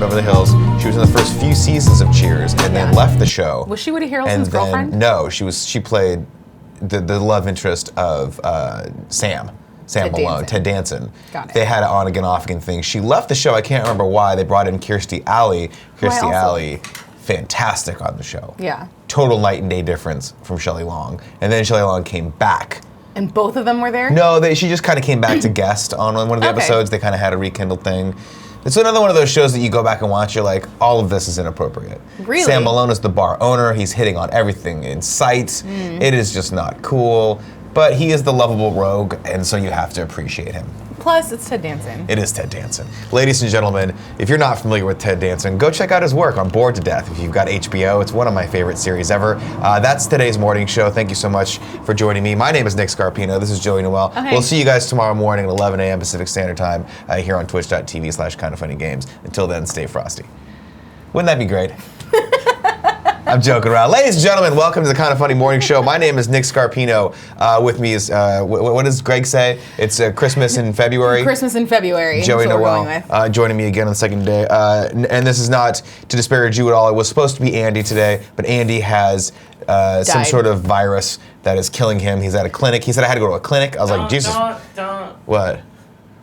Beverly Hills. She was in the first few seasons of Cheers, and then left the show. Was she Woody Harrelson's girlfriend? No, she played the love interest of Sam Malone, Ted Danson. Got it. They had an on-again, off-again thing. She left the show. I can't remember why. They brought in Kirstie Alley. Kirstie Alley, fantastic on the show. Yeah. Total night and day difference from Shelley Long. And then Shelley Long came back. And both of them were there? No, she just kind of came back to guest on one of the episodes. They kind of had a rekindled thing. It's another one of those shows that you go back and watch, you're like, all of this is inappropriate. Really? Sam Malone is the bar owner. He's hitting on everything in sight. It is just not cool. But he is the lovable rogue, and so you have to appreciate him. Plus, it's Ted Danson. It is Ted Danson. Ladies and gentlemen, if you're not familiar with Ted Danson, go check out his work on Bored to Death. If you've got HBO, it's one of my favorite series ever. That's today's morning show. Thank you so much for joining me. My name is Nick Scarpino. This is Joey Noel. Okay. We'll see you guys tomorrow morning at 11 a.m. Pacific Standard Time here on twitch.tv/kindoffunnygames. Until then, stay frosty. Wouldn't that be great? I'm joking around. Ladies and gentlemen, welcome to the Kind of Funny Morning Show. My name is Nick Scarpino. With me is, what does Greg say? It's Christmas in February. Christmas in February. Joey Noel joining me again on the second day. And this is not to disparage you at all. It was supposed to be Andy today, but Andy has some sort of virus that is killing him. He's at a clinic. He said I had to go to a clinic. I was like, Jesus. Don't. What?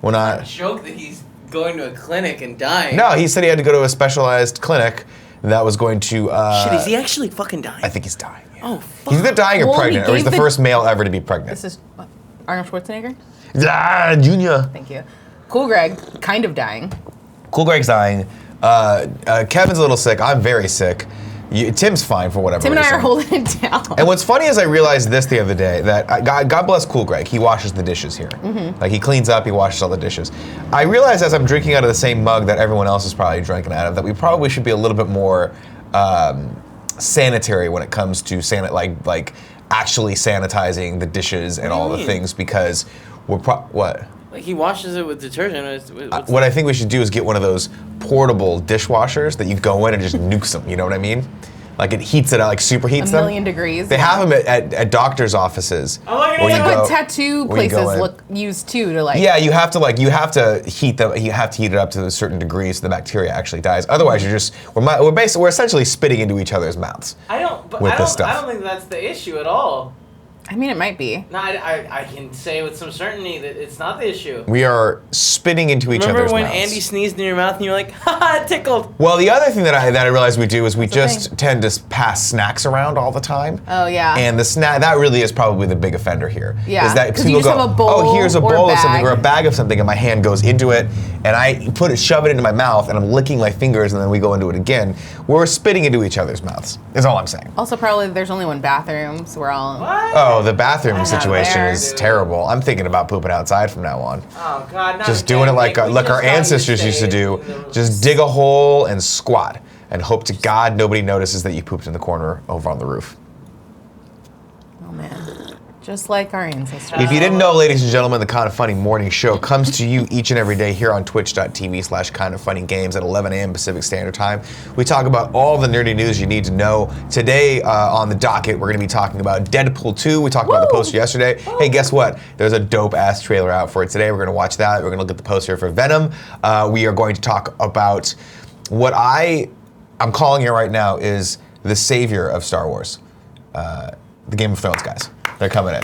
We're not. Joke that he's going to a clinic and dying. No, he said he had to go to a specialized clinic that was going to. Shit, is he actually fucking dying? I think he's dying. Yeah. Oh, fuck. He's either dying or Well, pregnant, or he's the first male ever to be pregnant. This is Arnold Schwarzenegger? Ah, Junior. Thank you. Cool Greg, kind of dying. Cool Greg's dying. Kevin's a little sick. I'm very sick. Tim's fine for whatever Tim and reason. I are holding it down. And what's funny is I realized this the other day, that God bless Cool Greg, he washes the dishes here. Like he cleans up, he washes all the dishes. I realized as I'm drinking out of the same mug that everyone else is probably drinking out of, that we probably should be a little bit more sanitary when it comes to like actually sanitizing the dishes and all the things, because we're what? Like he washes it with detergent. What I think we should do is get one of those portable dishwashers that you go in and just nukes them. You know what I mean? Like it heats it out, like superheats them. 1,000,000 degrees. They have them at doctors' offices. Oh, look at where it. you Like go- what tattoo where you go places in. use too to like. Yeah, you have to heat them. You have to heat it up to a certain degree so the bacteria actually dies. Otherwise, we're essentially spitting into each other's mouths. I don't think that's the issue at all. I mean, it might be. No, I can say with some certainty that it's not the issue. We are spitting into each other's mouths. Remember when Andy sneezed in your mouth and you're like, haha, it tickled? Well, the other thing that I realized we do is we just tend to pass snacks around all the time. Oh, yeah. And the snack, that really is probably the big offender here. Yeah, Is that 'cause you people just go, have a bowl oh, here's a or a bowl of something bag. or a bag of something, and my hand goes into it, and I shove it into my mouth, and I'm licking my fingers, and then we go into it again. We're spitting into each other's mouths, is all I'm saying. Also, probably there's only one bathroom, so we're all. What? Oh, the bathroom situation there, is dude. terrible. I'm thinking about pooping outside from now on. Oh, God, not Just again, doing it like Nick. We our just got ancestors used to do. Just dig a hole and squat, and hope to God nobody notices that you pooped in the corner over on the roof. Oh man, just like our ancestors. If you didn't know, ladies and gentlemen, the Kind of Funny Morning Show comes to you each and every day here on twitch.tv/kindoffunnygames at 11 a.m. Pacific Standard Time. We talk about all the nerdy news you need to know. Today on the docket, we're going to be talking about Deadpool 2. We talked about the poster yesterday. Hey, guess what? There's a dope-ass trailer out for it today. We're going to watch that. We're going to look at the poster for Venom. We are going to talk about what I'm calling it right now is the savior of Star Wars. The Game of Thrones guys. They're coming in.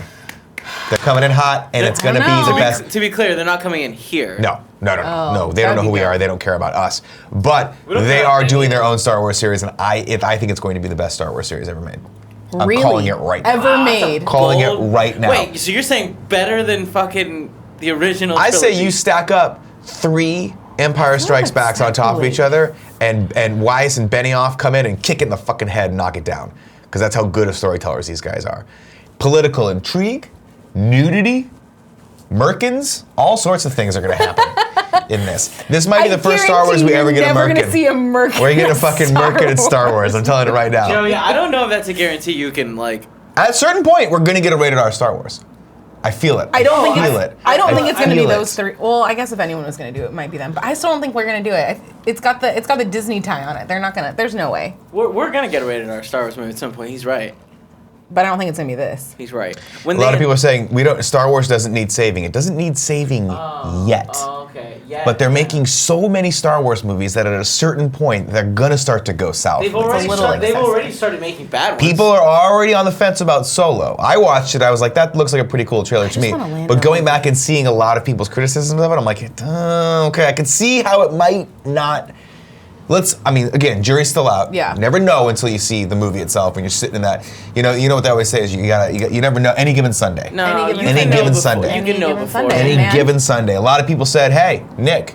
They're coming in hot, and it's going to be the best. To be clear, they're not coming in here. No. They don't know that'd who be we good. are. They don't care about us. But We don't they care are about doing any their of own Star Wars series, and I think it's going to be the best Star Wars series ever made. Really? I'm calling it right now. Ever made. Calling it Bold- right now. Wait, so you're saying better than fucking the original I trilogy? say you stack up 3 Empire Strikes Backs on top of each other, and Weiss and Benioff come in and kick it in the fucking head and knock it down. Because that's how good of storytellers these guys are. Political intrigue, nudity, merkins, all sorts of things are going to happen in this. This might be the first Star Wars we ever get a We're merkin. gonna see a merkin. We're getting a fucking merkin in Star Wars. I'm telling you right now. Joey, I don't know if that's a guarantee you can, like... At a certain point, we're going to get a rated R Star Wars. I feel it. I don't think feel it's. it. I don't think it's going to be feel it. those three. Well, I guess if anyone was going to do it, it might be them. But I still don't think we're going to do it. It's got the Disney tie on it. They're not going to. There's no way. We're gonna get a rated R Star Wars movie at some point. He's right. But I don't think it's going to be this. He's right. A lot of people are saying Star Wars doesn't need saving. It doesn't need saving yet. Oh, okay. Yeah. But they're making so many Star Wars movies that at a certain point they're gonna start to go south. They've already started making bad ones. People are already on the fence about Solo. I watched it. I was like, that looks like a pretty cool trailer to me. But going back and seeing a lot of people's criticisms of it, I'm like, okay, I can see how it might not. Again, jury's still out. Yeah. You never know until you see the movie itself when you're sitting in that. You know what they always say is you never know any given Sunday. No, any given Sunday. You can know before. Any given Sunday. A lot of people said, hey, Nick,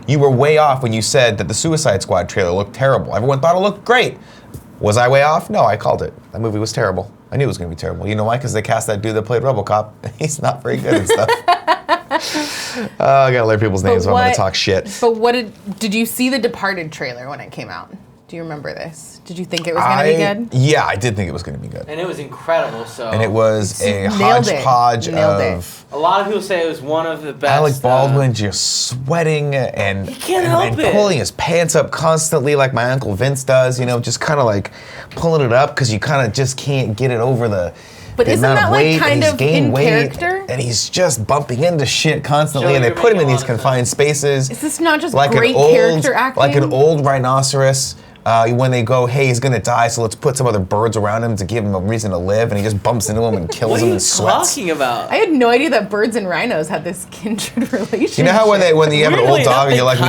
you were way off when you said that the Suicide Squad trailer looked terrible. Everyone thought it looked great. Was I way off? No, I called it. That movie was terrible. I knew it was going to be terrible. You know why? Because they cast that dude that played RoboCop. He's not very good and stuff. I gotta learn people's names if I'm gonna talk shit. But did you see the Departed trailer when it came out? Do you remember this? Did you think it was gonna be good? Yeah, I did think it was gonna be good. And it was incredible. So. And it was a hodgepodge of. A lot of people say it was one of the best. Alec Baldwin just sweating and pulling his pants up constantly like my Uncle Vince does. Just kind of like pulling it up because you kind of just can't get it over the. But isn't that like kind of in character? And he's just bumping into shit constantly, and they put him in these confined spaces. Is this not just great character acting? Like an old rhinoceros. When they go, hey, he's gonna die, so let's put some other birds around him to give him a reason to live, and he just bumps into him and kills him and sweats. What are you talking about? I had no idea that birds and rhinos had this kindred relationship. You know how when you have an old dog and you're like, we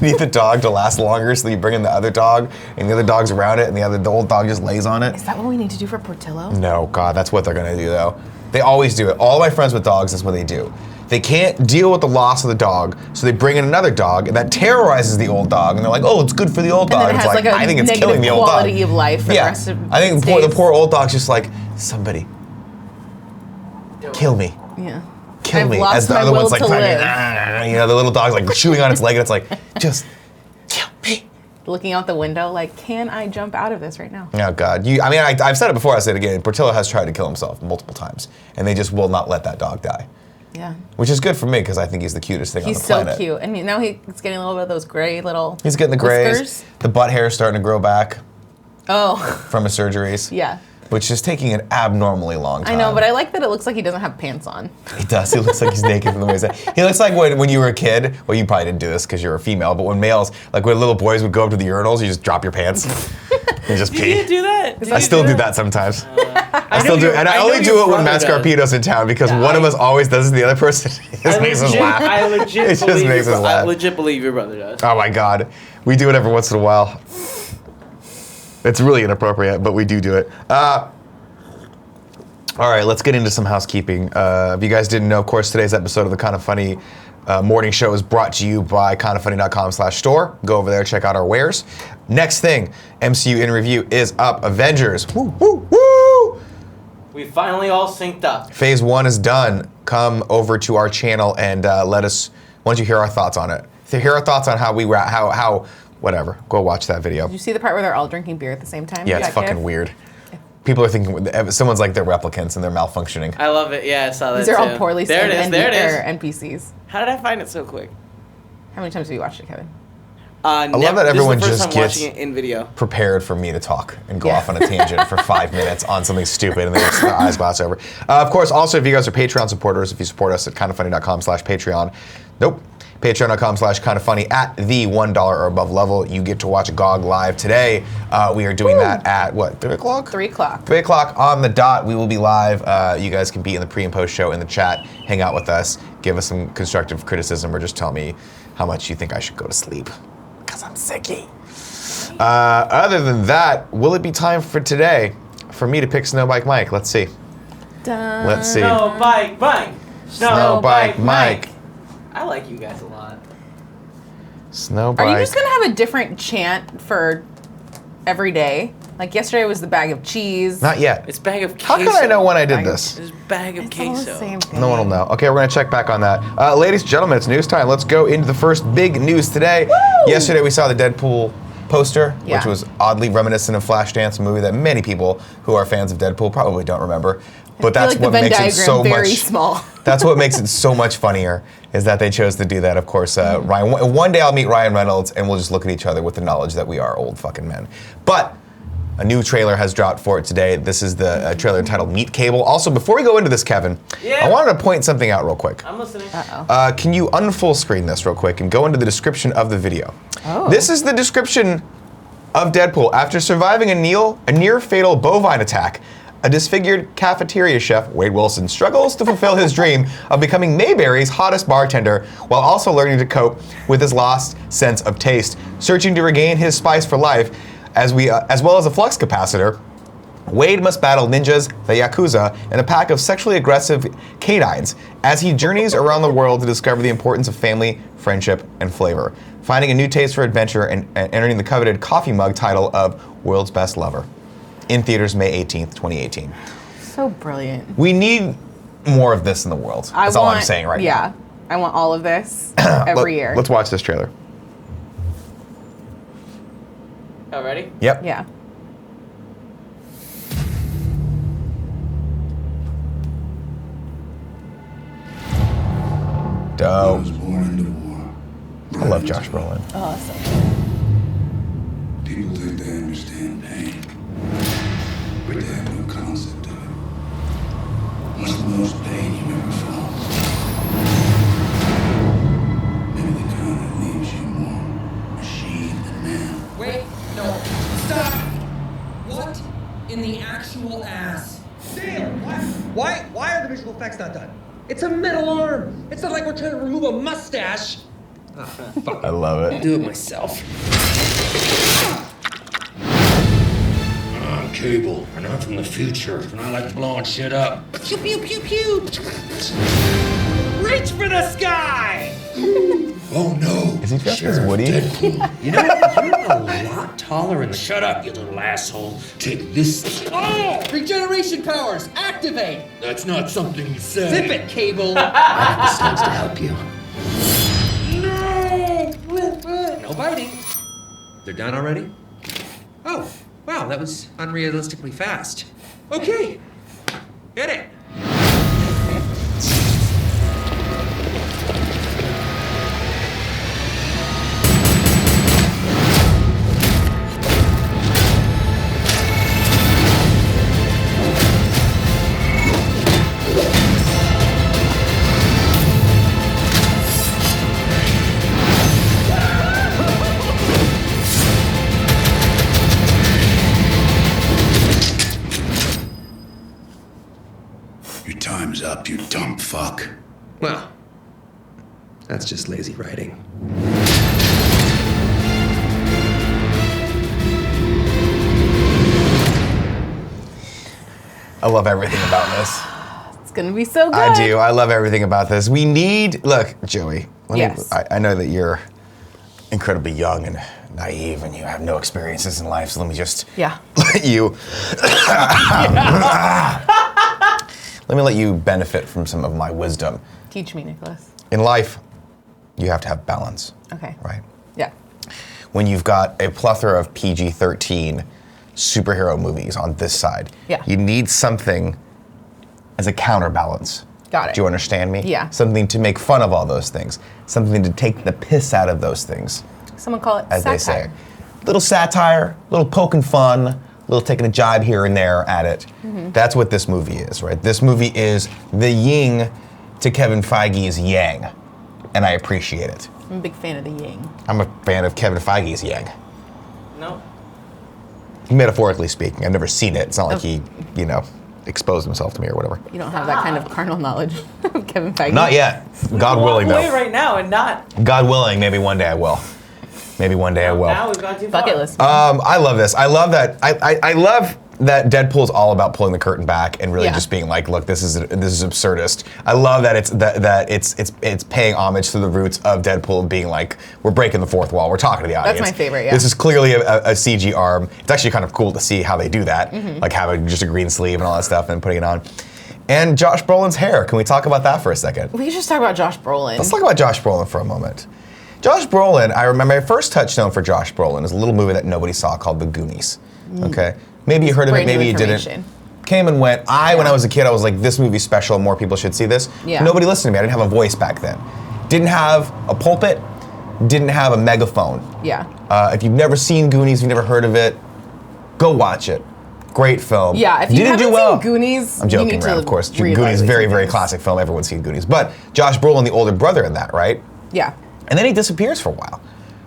need the dog to last longer, so you bring in the other dog, and the other dog's around it, and the old dog just lays on it? Is that what we need to do for Portillo? No, God, that's what they're gonna do though. They always do it. All my friends with dogs, that's what they do. They can't deal with the loss of the dog, so they bring in another dog, and that terrorizes the old dog. And they're like, "Oh, it's good for the old dog." And then it has like I think it's killing the old dog. Quality of life for the rest of I think the poor old dog's just like, somebody, kill me. Yeah. Kill me. As the other one's like, live. the little dog's like chewing on its leg, and it's like, just kill me. Looking out the window, like, can I jump out of this right now? Oh God! I've said it before. I say it again. Portillo has tried to kill himself multiple times, and they just will not let that dog die. Yeah. Which is good for me because I think he's the cutest thing on the planet. He's so cute, and now he's getting a little bit of those gray little. He's getting the grays. Whiskers. The butt hair is starting to grow back. Oh. From his surgeries. Yeah. Which is taking an abnormally long time. I know, but I like that it looks like he doesn't have pants on. He does. He looks like he's naked from the waist down. He looks like when you were a kid. Well, you probably didn't do this because you're a female, but when males, like when little boys would go up to the urinals, you just drop your pants and just pee. You do that? I still do that sometimes. I still do, and I only do it when Matt Scarpino's in town because one of us always does it, the other person just makes us laugh. I legit believe your brother does. Oh my God, we do it every once in a while. It's really inappropriate, but we do it. All right, let's get into some housekeeping. If you guys didn't know, of course, today's episode of the Kind of Funny morning show is brought to you by kindoffunny.com/store. Go over there, check out our wares. Next thing, MCU in review is up. Avengers, woo, woo, woo! We finally all synced up. Phase 1 is done. Come over to our channel and let us, once you hear our thoughts on it. To hear our thoughts on how whatever, go watch that video. Did you see the part where they're all drinking beer at the same time? Yeah, it's fucking weird. People are thinking, someone's like they're replicants and they're malfunctioning. I love it. Yeah, I saw that. These are all poorly there it is. NPCs. How did I find it so quick? How many times have you watched it, Kevin? I love that everyone this is the just first time gets watching it in video. prepared for me to talk and go off on a tangent for 5 minutes on something stupid and then their eyes gloss over. Of course, also, if you guys are Patreon supporters, if you support us at kindoffunny.com/Patreon, Patreon.com/kindoffunny at the $1 or above level, you get to watch GOG live today. We are doing that at what, 3 o'clock? 3 o'clock. 3 o'clock on the dot. We will be live. You guys can be in the pre and post show in the chat, hang out with us, give us some constructive criticism, or just tell me how much you think I should go to sleep. Because I'm sicky. Other than that, will it be time for today for me to pick Snowbike Mike? Let's see. Dun. Let's see. Snowbike Mike. Snowbike Mike. I like you guys a lot. Snowbike. Are you just gonna have a different chant for every day? Like yesterday was the bag of cheese. Not yet. It's bag of queso. How could I know when I did this? It's bag of It's all the queso. same thing. No one will know. Okay, we're gonna check back on that. Ladies and gentlemen, it's news time. Let's go into the first big news today. Woo! Yesterday we saw the Deadpool poster, Yeah. which was oddly reminiscent of Flashdance, a movie that many people who are fans of Deadpool probably don't remember. But that's like what the Venn makes it so diagram very much small. That's what makes it so much funnier, is that they chose to do that. Of course, Ryan. One day I'll meet Ryan Reynolds, and we'll just look at each other with the knowledge that we are old fucking men. But A new trailer has dropped for it today. This is the trailer entitled Meat Cable. Also, before we go into this, Kevin, I wanted to point something out real quick. I'm listening. Can you unfull screen this real quick and go into the description of the video? Oh. This is the description of Deadpool. After surviving a near-fatal bovine attack, a disfigured cafeteria chef, Wade Wilson, struggles to fulfill his dream of becoming Mayberry's hottest bartender while also learning to cope with his lost sense of taste. Searching to regain his spice for life, as well as a flux capacitor, Wade must battle ninjas, the Yakuza, and a pack of sexually aggressive canines as he journeys around the world to discover the importance of family, friendship, and flavor, finding a new taste for adventure and entering the coveted coffee mug title of World's Best Lover. In theaters May 18th, 2018. So brilliant. We need more of this in the world. That's all I'm saying right now. Yeah, I want all of this every year. Let's watch this trailer. Oh, ready? Yep. Yeah. I Dope. was born into war. I love Josh Brolin. Awesome. People think they understand pain, but they have no concept of it. What's the most pain you've ever felt? Maybe the kind that leaves you more machine than man. Wait, no, stop! What in the actual ass? Dale, why are the visual effects not done? It's a metal arm! It's not like we're trying to remove a mustache! Ah, fuck. I love I'll it. do it myself. I'm Cable, and I'm from the future, and I like blowing shit up. Pew pew pew pew! Reach for the sky! Oh no! Is he dressed as Woody? Deadpool. You know, you're a lot taller in the. Shut up, you little asshole. Take this. Oh! Regeneration powers, activate! That's not something you say. Zip it, Cable! I have the stunts to help you. No biting. They're done already? Oh, wow, that was unrealistically fast. Okay, hit it. Your time's up, you dumb fuck. Well, that's just lazy writing. I love everything about this. It's gonna be so good. I do. I love everything about this. We need. Look, Joey. Yes. I know that you're incredibly young and naive, and you have no experiences in life. So let me just Yeah. let you. Let me let you benefit from some of my wisdom. Teach me, Nicholas. In life, you have to have balance, Okay. right? Yeah. When you've got a plethora of PG-13 superhero movies on this side, Yeah. you need something as a counterbalance. Got it. Do you understand me? Yeah. Something to make fun of all those things. Something to take the piss out of those things, Someone call it as satire. they say. Little satire, little poking fun, little taking a jibe here and there at it. Mm-hmm. That's what this movie is, right? This movie is the yin to Kevin Feige's yang, and I appreciate it. I'm a big fan of the yang. I'm a fan of Kevin Feige's yang. No. Metaphorically speaking, I've never seen it. It's not like he, exposed himself to me or whatever. You don't have that kind of carnal knowledge of Kevin Feige. Not yet. God willing, Walk away though. right now and not. God willing, maybe one day I will. Maybe one day I will. Now we've gone too far. Bucket list. I love this. I love that. I love that Deadpool's all about pulling the curtain back and really Yeah. just being like, look, this is absurdist. I love that it's paying homage to the roots of Deadpool being like, we're breaking the fourth wall. We're talking to the audience. my favorite, yeah. This is clearly a CG arm. It's actually kind of cool to see how they do that, Mm-hmm. like having just a green sleeve and all that stuff and putting it on. And Josh Brolin's hair. Can we talk about that for a second? We should just talk about Josh Brolin. Let's talk about Josh Brolin for a moment. Josh Brolin, I remember my first touchstone for Josh Brolin is a little movie that nobody saw called The Goonies. Okay? Maybe you heard of it, Brand new maybe you didn't. information. Came and went. When I was a kid, I was like, this movie's special, more people should see this. Yeah. Nobody listened to me. I didn't have a voice back then. Didn't have a pulpit, didn't have a megaphone. Yeah. If you've never seen Goonies, you've never heard of it, Go watch it. Great film. Yeah, if you Didn't haven't do well. seen Goonies, I'm joking, you need right? to Of course. reevaluate Goonies, very, very things. classic film. Everyone's seen Goonies. But Josh Brolin, the older brother in that, right? Yeah. And then he disappears for a while.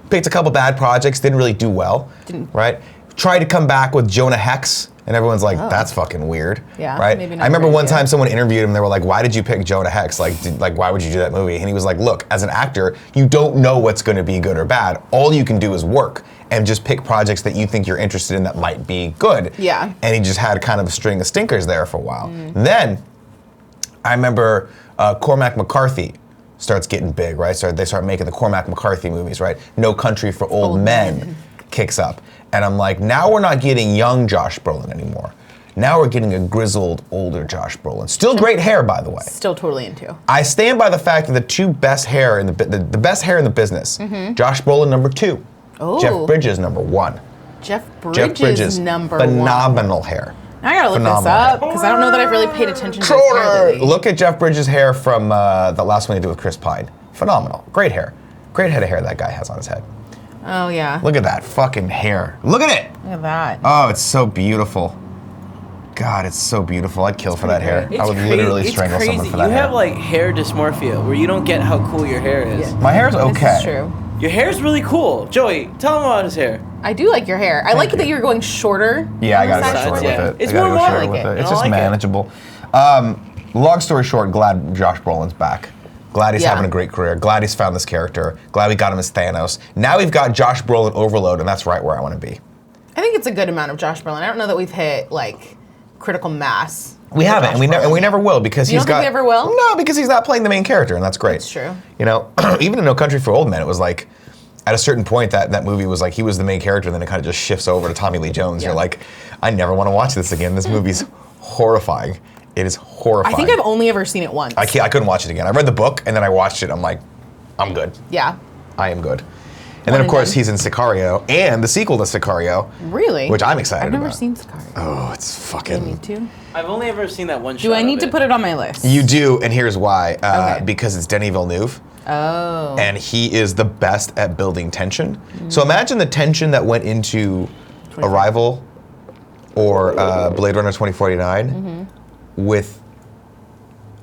Picked a couple bad projects, didn't really do well, right? Tried to come back with Jonah Hex, and everyone's like, that's fucking weird, Yeah, right? maybe not I remember a great one idea. time someone interviewed him, and they were like, why did you pick Jonah Hex? Like, why would you do that movie? And he was like, look, as an actor, you don't know what's gonna be good or bad. All you can do is work and just pick projects that you think you're interested in that might be good. Yeah. And he just had kind of a string of stinkers there for a while. Then, I remember Cormac McCarthy starts getting big, right? So they start making the Cormac McCarthy movies, right? No Country for Old Men kicks up. And I'm like, now we're not getting young Josh Brolin anymore. Now we're getting a grizzled, older Josh Brolin. Still great hair, by the way. Still totally into. I stand by the fact that the two best hair in the best hair in the business, Josh Brolin number 2, Oh. Jeff Bridges number 1. Jeff Jeff Bridges, number phenomenal 1. hair. Now I gotta look this Phenomenal up because I don't know that I've really paid attention to his hair lately. Look at Jeff Bridges' hair from the last one he did with Chris Pine. Phenomenal. Great hair. Great head of hair that guy has on his head. Oh yeah. Look at that fucking hair. Look at it. Look at that. Oh, it's so beautiful. God, it's so beautiful. I'd kill for that hair. It's I would crazy. literally It's strangle crazy. someone for that You hair. have like hair dysmorphia where you don't get how cool your hair is. My hair's okay. This is true. Your hair's really cool. Joey, tell him about his hair. I do like your hair. I like that you're going shorter. Yeah, I gotta on go the short sides. yeah. with it. It's I gotta more go short modern. with I like it. it. It's I just like it. manageable. Long story short, glad Josh Brolin's back. Glad he's Yeah. having a great career. Glad he's found this character. Glad we got him as Thanos. Now we've got Josh Brolin overload, and that's right where I want to be. I think it's a good amount of Josh Brolin. I don't know that we've hit like critical mass. We with haven't, Josh and we Brolin. never will because You he's don't think got. we ever will? No, because he's not playing the main character, and that's great. That's true. You know, even in No Country for Old Men, it was like, at a certain point, that movie was like he was the main character, and then it kind of just shifts over to Tommy Lee Jones. Yeah. You're like, I never want to watch this again. This movie's horrifying. It is horrifying. I think I've only ever seen it once. I couldn't watch it again. I read the book and then I watched it. I'm like, I'm good. Yeah. I am good. And then of and course done. he's in Sicario and the sequel to Sicario, Really? which I'm excited I've never about. seen Sicario. Oh, it's Do I fucking. need to? I've only ever seen that one shot. Do I of need to put it on my list? You do, and here's why. Okay. Because it's Denis Villeneuve. Oh. And he is the best at building tension. So imagine the tension that went into Arrival or Blade Runner 2049 with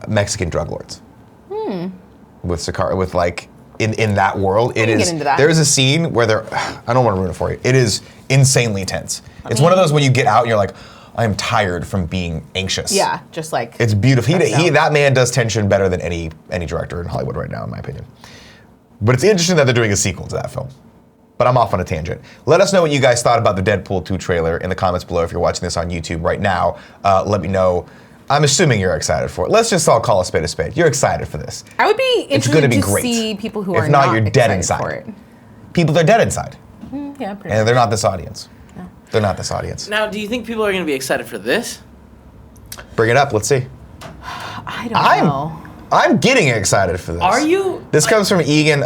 Mexican drug lords. With Sicario, with like in that world, it can is. get into that. There's a scene where I don't want to ruin it for you. It is insanely tense. It's one of those when you get out and you're like, I am tired from being anxious. Yeah, just like. It's beautiful. That's That man does tension better than any director in Hollywood right now, in my opinion. But it's interesting that they're doing a sequel to that film. But I'm off on a tangent. Let us know what you guys thought about the Deadpool 2 trailer in the comments below if you're watching this on YouTube right now. Let me know. I'm assuming you're excited for it. Let's just all call a spade a spade. You're excited for this. I would be It's interested gonna be to great. see people who If are not, not you're dead excited inside. for it. People are dead inside. Yeah, pretty And much. they're not this audience. They're not this audience. Now, do you think people are going to be excited for this? Bring it up. Let's see. I don't know. I'm getting excited for this. Are you? This comes from Egan.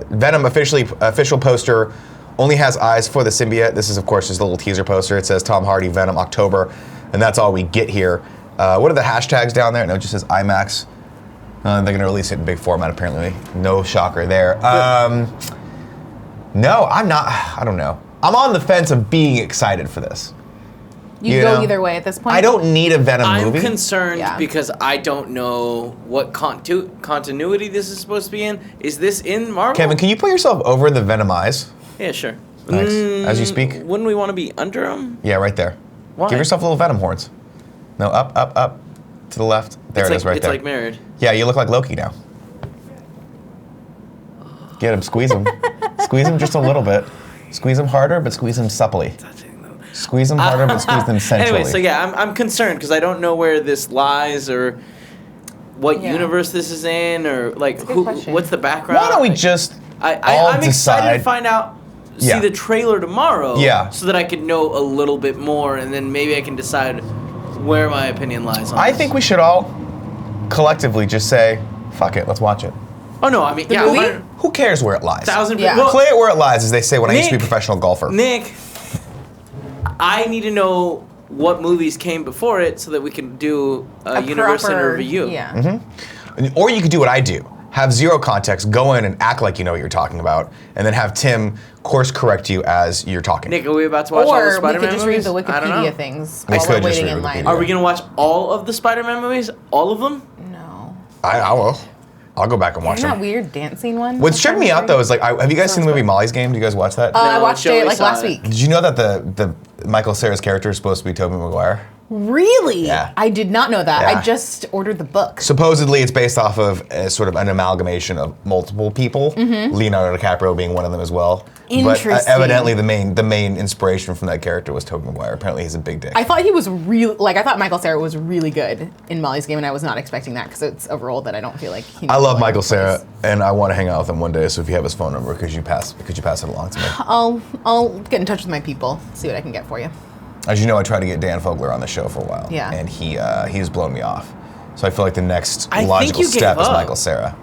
Venom official poster only has eyes for the symbiote. This is, of course, just a little teaser poster. It says Tom Hardy, Venom, October, and that's all we get here. What are the hashtags down there? No, it just says IMAX. They're going to release it in big format, apparently. No shocker there. No, I'm not. I don't know. I'm on the fence of being excited for this. You You go know, either way at this point. I don't need a Venom I'm movie. concerned Yeah. because I don't know what continuity this is supposed to be in. Is this in Marvel? Kevin, can you put yourself over the Venom eyes? Yeah, sure. Thanks. As you speak. Wouldn't we want to be under them? Yeah, right there. Why? Give yourself little Venom horns. No, up, to the left. There it is, right it's there. like mirrored. Yeah, you look like Loki now. Get him, squeeze him. Squeeze him just a little bit. Squeeze him harder, but squeeze him supplely. Squeeze them harder, but squeeze them sensually. Anyway, so yeah, I'm concerned because I don't know where this lies or what Yeah. universe this is in or like a good question. what's the background. Why don't we Like, just all I'm excited decide? to find out. See Yeah. the trailer tomorrow. Yeah. So that I could know a little bit more, and then maybe I can decide where my opinion lies on. I this. think we should all collectively just say, fuck it, let's watch it. Oh no, I mean, yeah, movie? 100,000 Who cares where it lies? Yeah. Well, Play it where it lies, as they say when I used to be a Nick- professional golfer. Nick, I need to know what movies came before it so that we can do a universe and proper- review. Yeah. Or you could do what I do. have zero context, go in and act like you know what you're talking about, and then have Tim course correct you as you're talking. Nick, are we about to watch all the Or we Spider-Man could just read movies? the I don't know. Wikipedia things We while could we're just waiting read in line. Wikipedia. Are we gonna watch all of the Spider-Man movies? All of them? No. I will. I'll go back and watch Isn't that them. weird dancing one? What's tripped me out though is like, have you guys seen the movie Molly's Game? Do you guys watch that? I No, watched Joey it like saw last it. week. Did you know that the Michael Cera's character is supposed to be Tobey Maguire? Really? Yeah. I did not know that. Yeah. I just ordered the book. Supposedly, it's based off of a, sort of an amalgamation of multiple people. Leonardo DiCaprio being one of them as well. But Interesting. evidently, the main inspiration from that character was Tobey Maguire. Apparently, he's a big dick. I thought he was I thought Michael Cera was really good in Molly's Game, and I was not expecting that because it's a role that I don't feel like he I love normally Michael plays. Cera, and I want to hang out with him one day. So if you have his phone number, could you pass it along to me? I'll get in touch with my people, see what I can get for you. As you know, I tried to get Dan Fogler on the show for a while, Yeah. and he's blown me off. So I feel like the next I think logical you gave step is up. Michael Cera.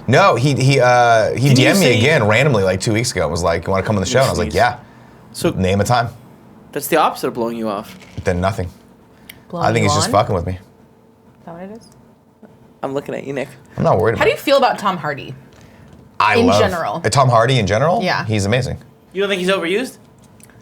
No, he DM'd me again randomly like 2 weeks ago. And was like, "You want to come on the show?" And I was like, "Yeah." So Name a time. that's the opposite of blowing you off. Then nothing. Blowing I think you he's just on? fucking with me. Is that what it is? I'm looking at you, Nick. I'm not worried How about do you feel about Tom Hardy? I in love general? Tom Hardy in general? Yeah. He's amazing. You don't think he's overused?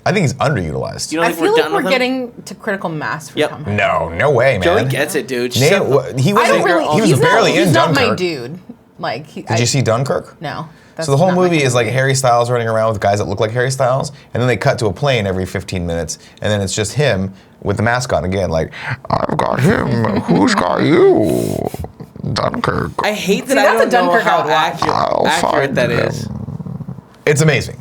I think he's underutilized. You don't I think feel we're like done we're with him? getting to critical mass for Yep. Tom Hardy. No way, man. Joey gets it, dude. She's Name, a- he I was don't really. he was he's barely not, in he's not Dunkirk. my dude. Like, Did you see Dunkirk? No. So the whole that's not my movie kind is of like thing. Harry Styles running around with guys that look like Harry Styles, and then they cut to a plane every 15 minutes, and then it's just him with the mask on again, like, I've got him, who's got you? Dunkirk. I hate that See, I that's a don't know Dunkirk I how would watch. I'll accurate find that him. is. It's amazing.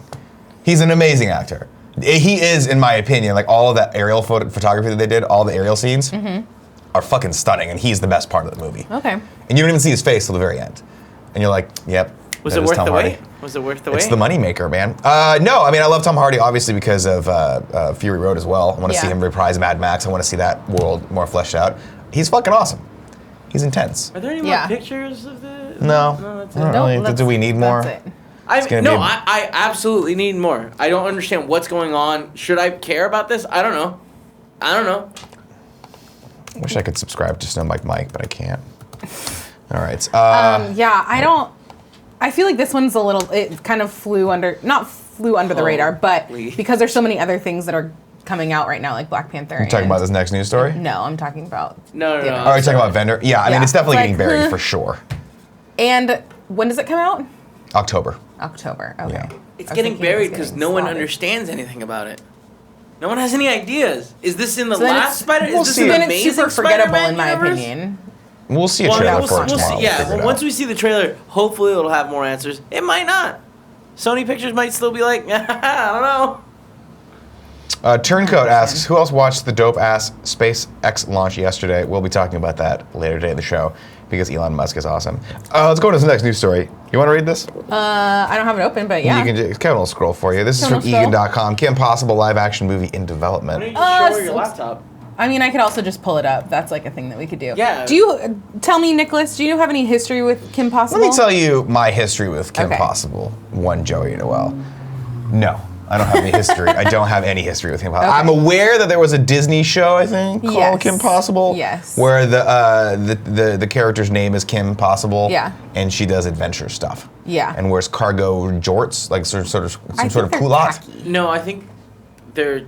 He's an amazing actor. He is, in my opinion, like all of that aerial photography that they did, all the aerial scenes are fucking stunning, and he's the best part of the movie. Okay. And you don't even see his face till the very end. And you're like, yep. Was that it is worth Tom the Hardy. wait? Was it worth the wait? It's the moneymaker, man. No, I mean, I love Tom Hardy, obviously, because of Fury Road as well. I want to see Yeah. him reprise Mad Max. I want to see that world more fleshed out. He's fucking awesome. He's intense. Are there any Yeah. more pictures of the? No. that's I don't it. Nope, really. that's- Do we need more? That's it. gonna No, be- I absolutely need more. I don't understand what's going on. Should I care about this? I don't know. I wish I could subscribe to Snow Mike, but I can't. All right. Yeah, I don't. I feel like this one's a little. It kind of not flew under the radar, but Holy. because there's so many other things that are coming out right now, like Black Panther. you talking about this next news story? No, I'm talking about. No. the other Oh, you're talking about Vendor? Yeah, I mean, Yeah. it's definitely Like, getting buried for sure. And when does it come out? October. October. Okay. Yeah. It's I was getting thinking it buried was because getting no one slaughtered. understands anything about it. No one has any ideas. Is this in the So then last it's- Spider? we'll Is this see. in the Then Then it's amazing super forgettable Spider-Man in my universe? opinion. We'll see a Well, trailer we'll, for it we'll tomorrow. see. Yeah, We'll figure it once out. we see the trailer, hopefully it'll have more answers. It might not. Sony Pictures might still be like, I don't know. Turncoat asks, who else watched the dope-ass SpaceX launch yesterday? We'll be talking about that later today in the show because Elon Musk is awesome. Let's go to the next news story. You want to read this? I don't have it open, but yeah. You can Kevin will scroll for you. This is Kevin from will scroll. Egan.com. Kim Possible live-action movie in development. Why don't you just show her your so- laptop? I mean, I could also just pull it up. That's like a thing that we could do. Yeah. Do you tell me, Nicholas? Do you have any history with Kim Possible? Let me tell you my history with Kim Okay. Possible. One Joey Noel. No, I don't have any history. I don't have any history with Kim Possible. Okay. I'm aware that there was a Disney show, I think, called Yes. Kim Possible. Yes. Where the character's name is Kim Possible. Yeah. And she does adventure stuff. Yeah. And wears cargo jorts, like sort of I some think sort of they're culotte. tacky. No, I think they're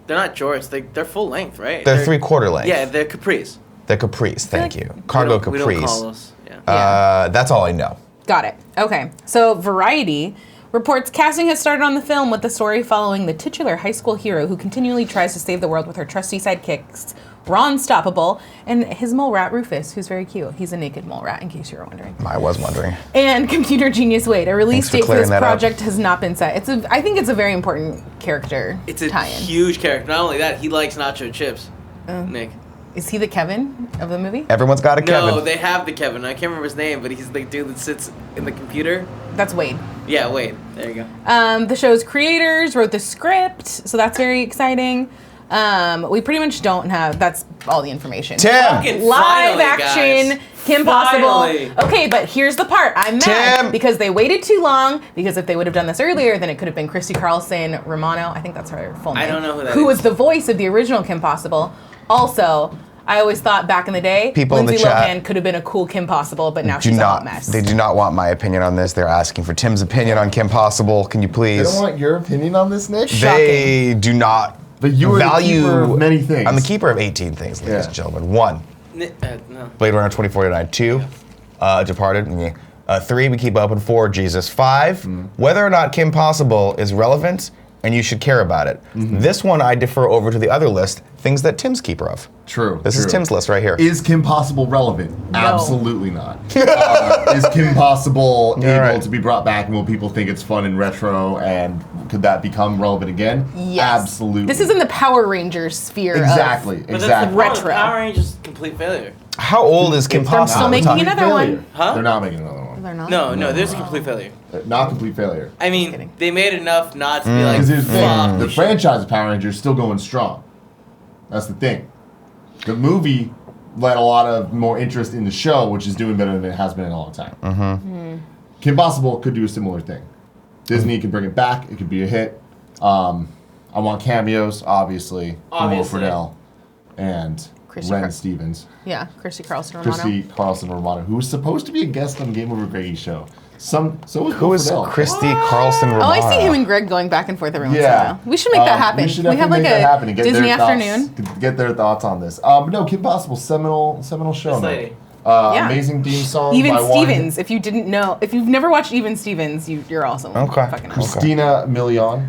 not jorts. They're full length, right? They're 3/4 length. Yeah, they're capris. They're capris. Thank like you. Cargo we don't call capris. those. Yeah. That's all I know. Got it. Okay. So Variety reports casting has started on the film with the story following the titular high school hero who continually tries to save the world with her trusty sidekicks, Ron Stoppable, and his mole rat Rufus, who's very cute. He's a naked mole rat, in case you were wondering. I was wondering. And computer genius Wade. A release Thanks for date for clearing this that up. project has not been set. I think it's a very important character It's a tie-in. huge character. Not only that, he likes nacho chips. Nick. Is he the Kevin of the movie? Everyone's got a Kevin. No, they have the Kevin. I can't remember his name, but he's the dude that sits in the computer. That's Wade. Yeah, wait. There you go. The show's creators wrote the script, so that's very exciting. We pretty much don't have. That's all the information. Tim! Fucking Live finally, action, guys. Kim Finally. Possible. Okay, but here's the part. I'm mad Tim! because they waited too long. Because if they would have done this earlier, then it could have been Christy Carlson Romano. I think that's her full name. I don't know who that Who is. was the voice of the original Kim Possible. Also, I always thought back in the day, People in the Lindsay chat Lohan could have been a cool Kim Possible, but now she's a hot mess. They do not want my opinion on this. They're asking for Tim's opinion on Kim Possible. Can you They please? don't want your opinion on this, Nick? They do not But you are value the keeper of many things. I'm the keeper of 18 things, ladies Yeah. and gentlemen. 1, No. Blade Runner 2049. 2, Departed. 3, we keep open. 4, Jesus. 5, whether or not Kim Possible is relevant and you should care about it. This one I defer over to the other list, things that Tim's keeper of. True. This is Tim's list right here. Is Kim Possible relevant? Absolutely not. Is Kim Possible able to be brought back, and will people think it's fun and retro, and could that become relevant again? Yes. Absolutely. This is in the Power Rangers sphere. Exactly. But that's the Exactly. problem. Retro. Power Rangers complete failure. How old is Kim They're Possible? still making We're talking- another one. Huh? They're not making another one. They're not. No, there's a complete failure. Not complete failure. I mean, kidding. they made enough not to be like, Because here's the thing, fuck. the franchise of Power Rangers is still going strong. That's the thing. The movie led a lot of more interest in the show, which is doing better than it has been in a long time. Kim Possible could do a similar thing. Disney can bring it back. It could be a hit. I want cameos, obviously, from Will Obviously. Friedle and Chrissy Ren Car- Stevens. Yeah, Christy Carlson Romano. Christy Carlson Romano, who was supposed to be a guest on Game Over Greggy's show. So was Who Will is Friedle. Christy Carlson Romano? Oh, I see him and Greg going back and forth every once in a Yeah. while. We should make that happen. We should have definitely like make that happen and a get Disney their thoughts- afternoon. get their thoughts on this. But no, Kim Possible, seminal show. This man. lady. Yeah. Amazing theme song Even by Stevens, if you didn't know, if you've never watched Even Stevens, you're also Okay. fucking awesome. Christina Milian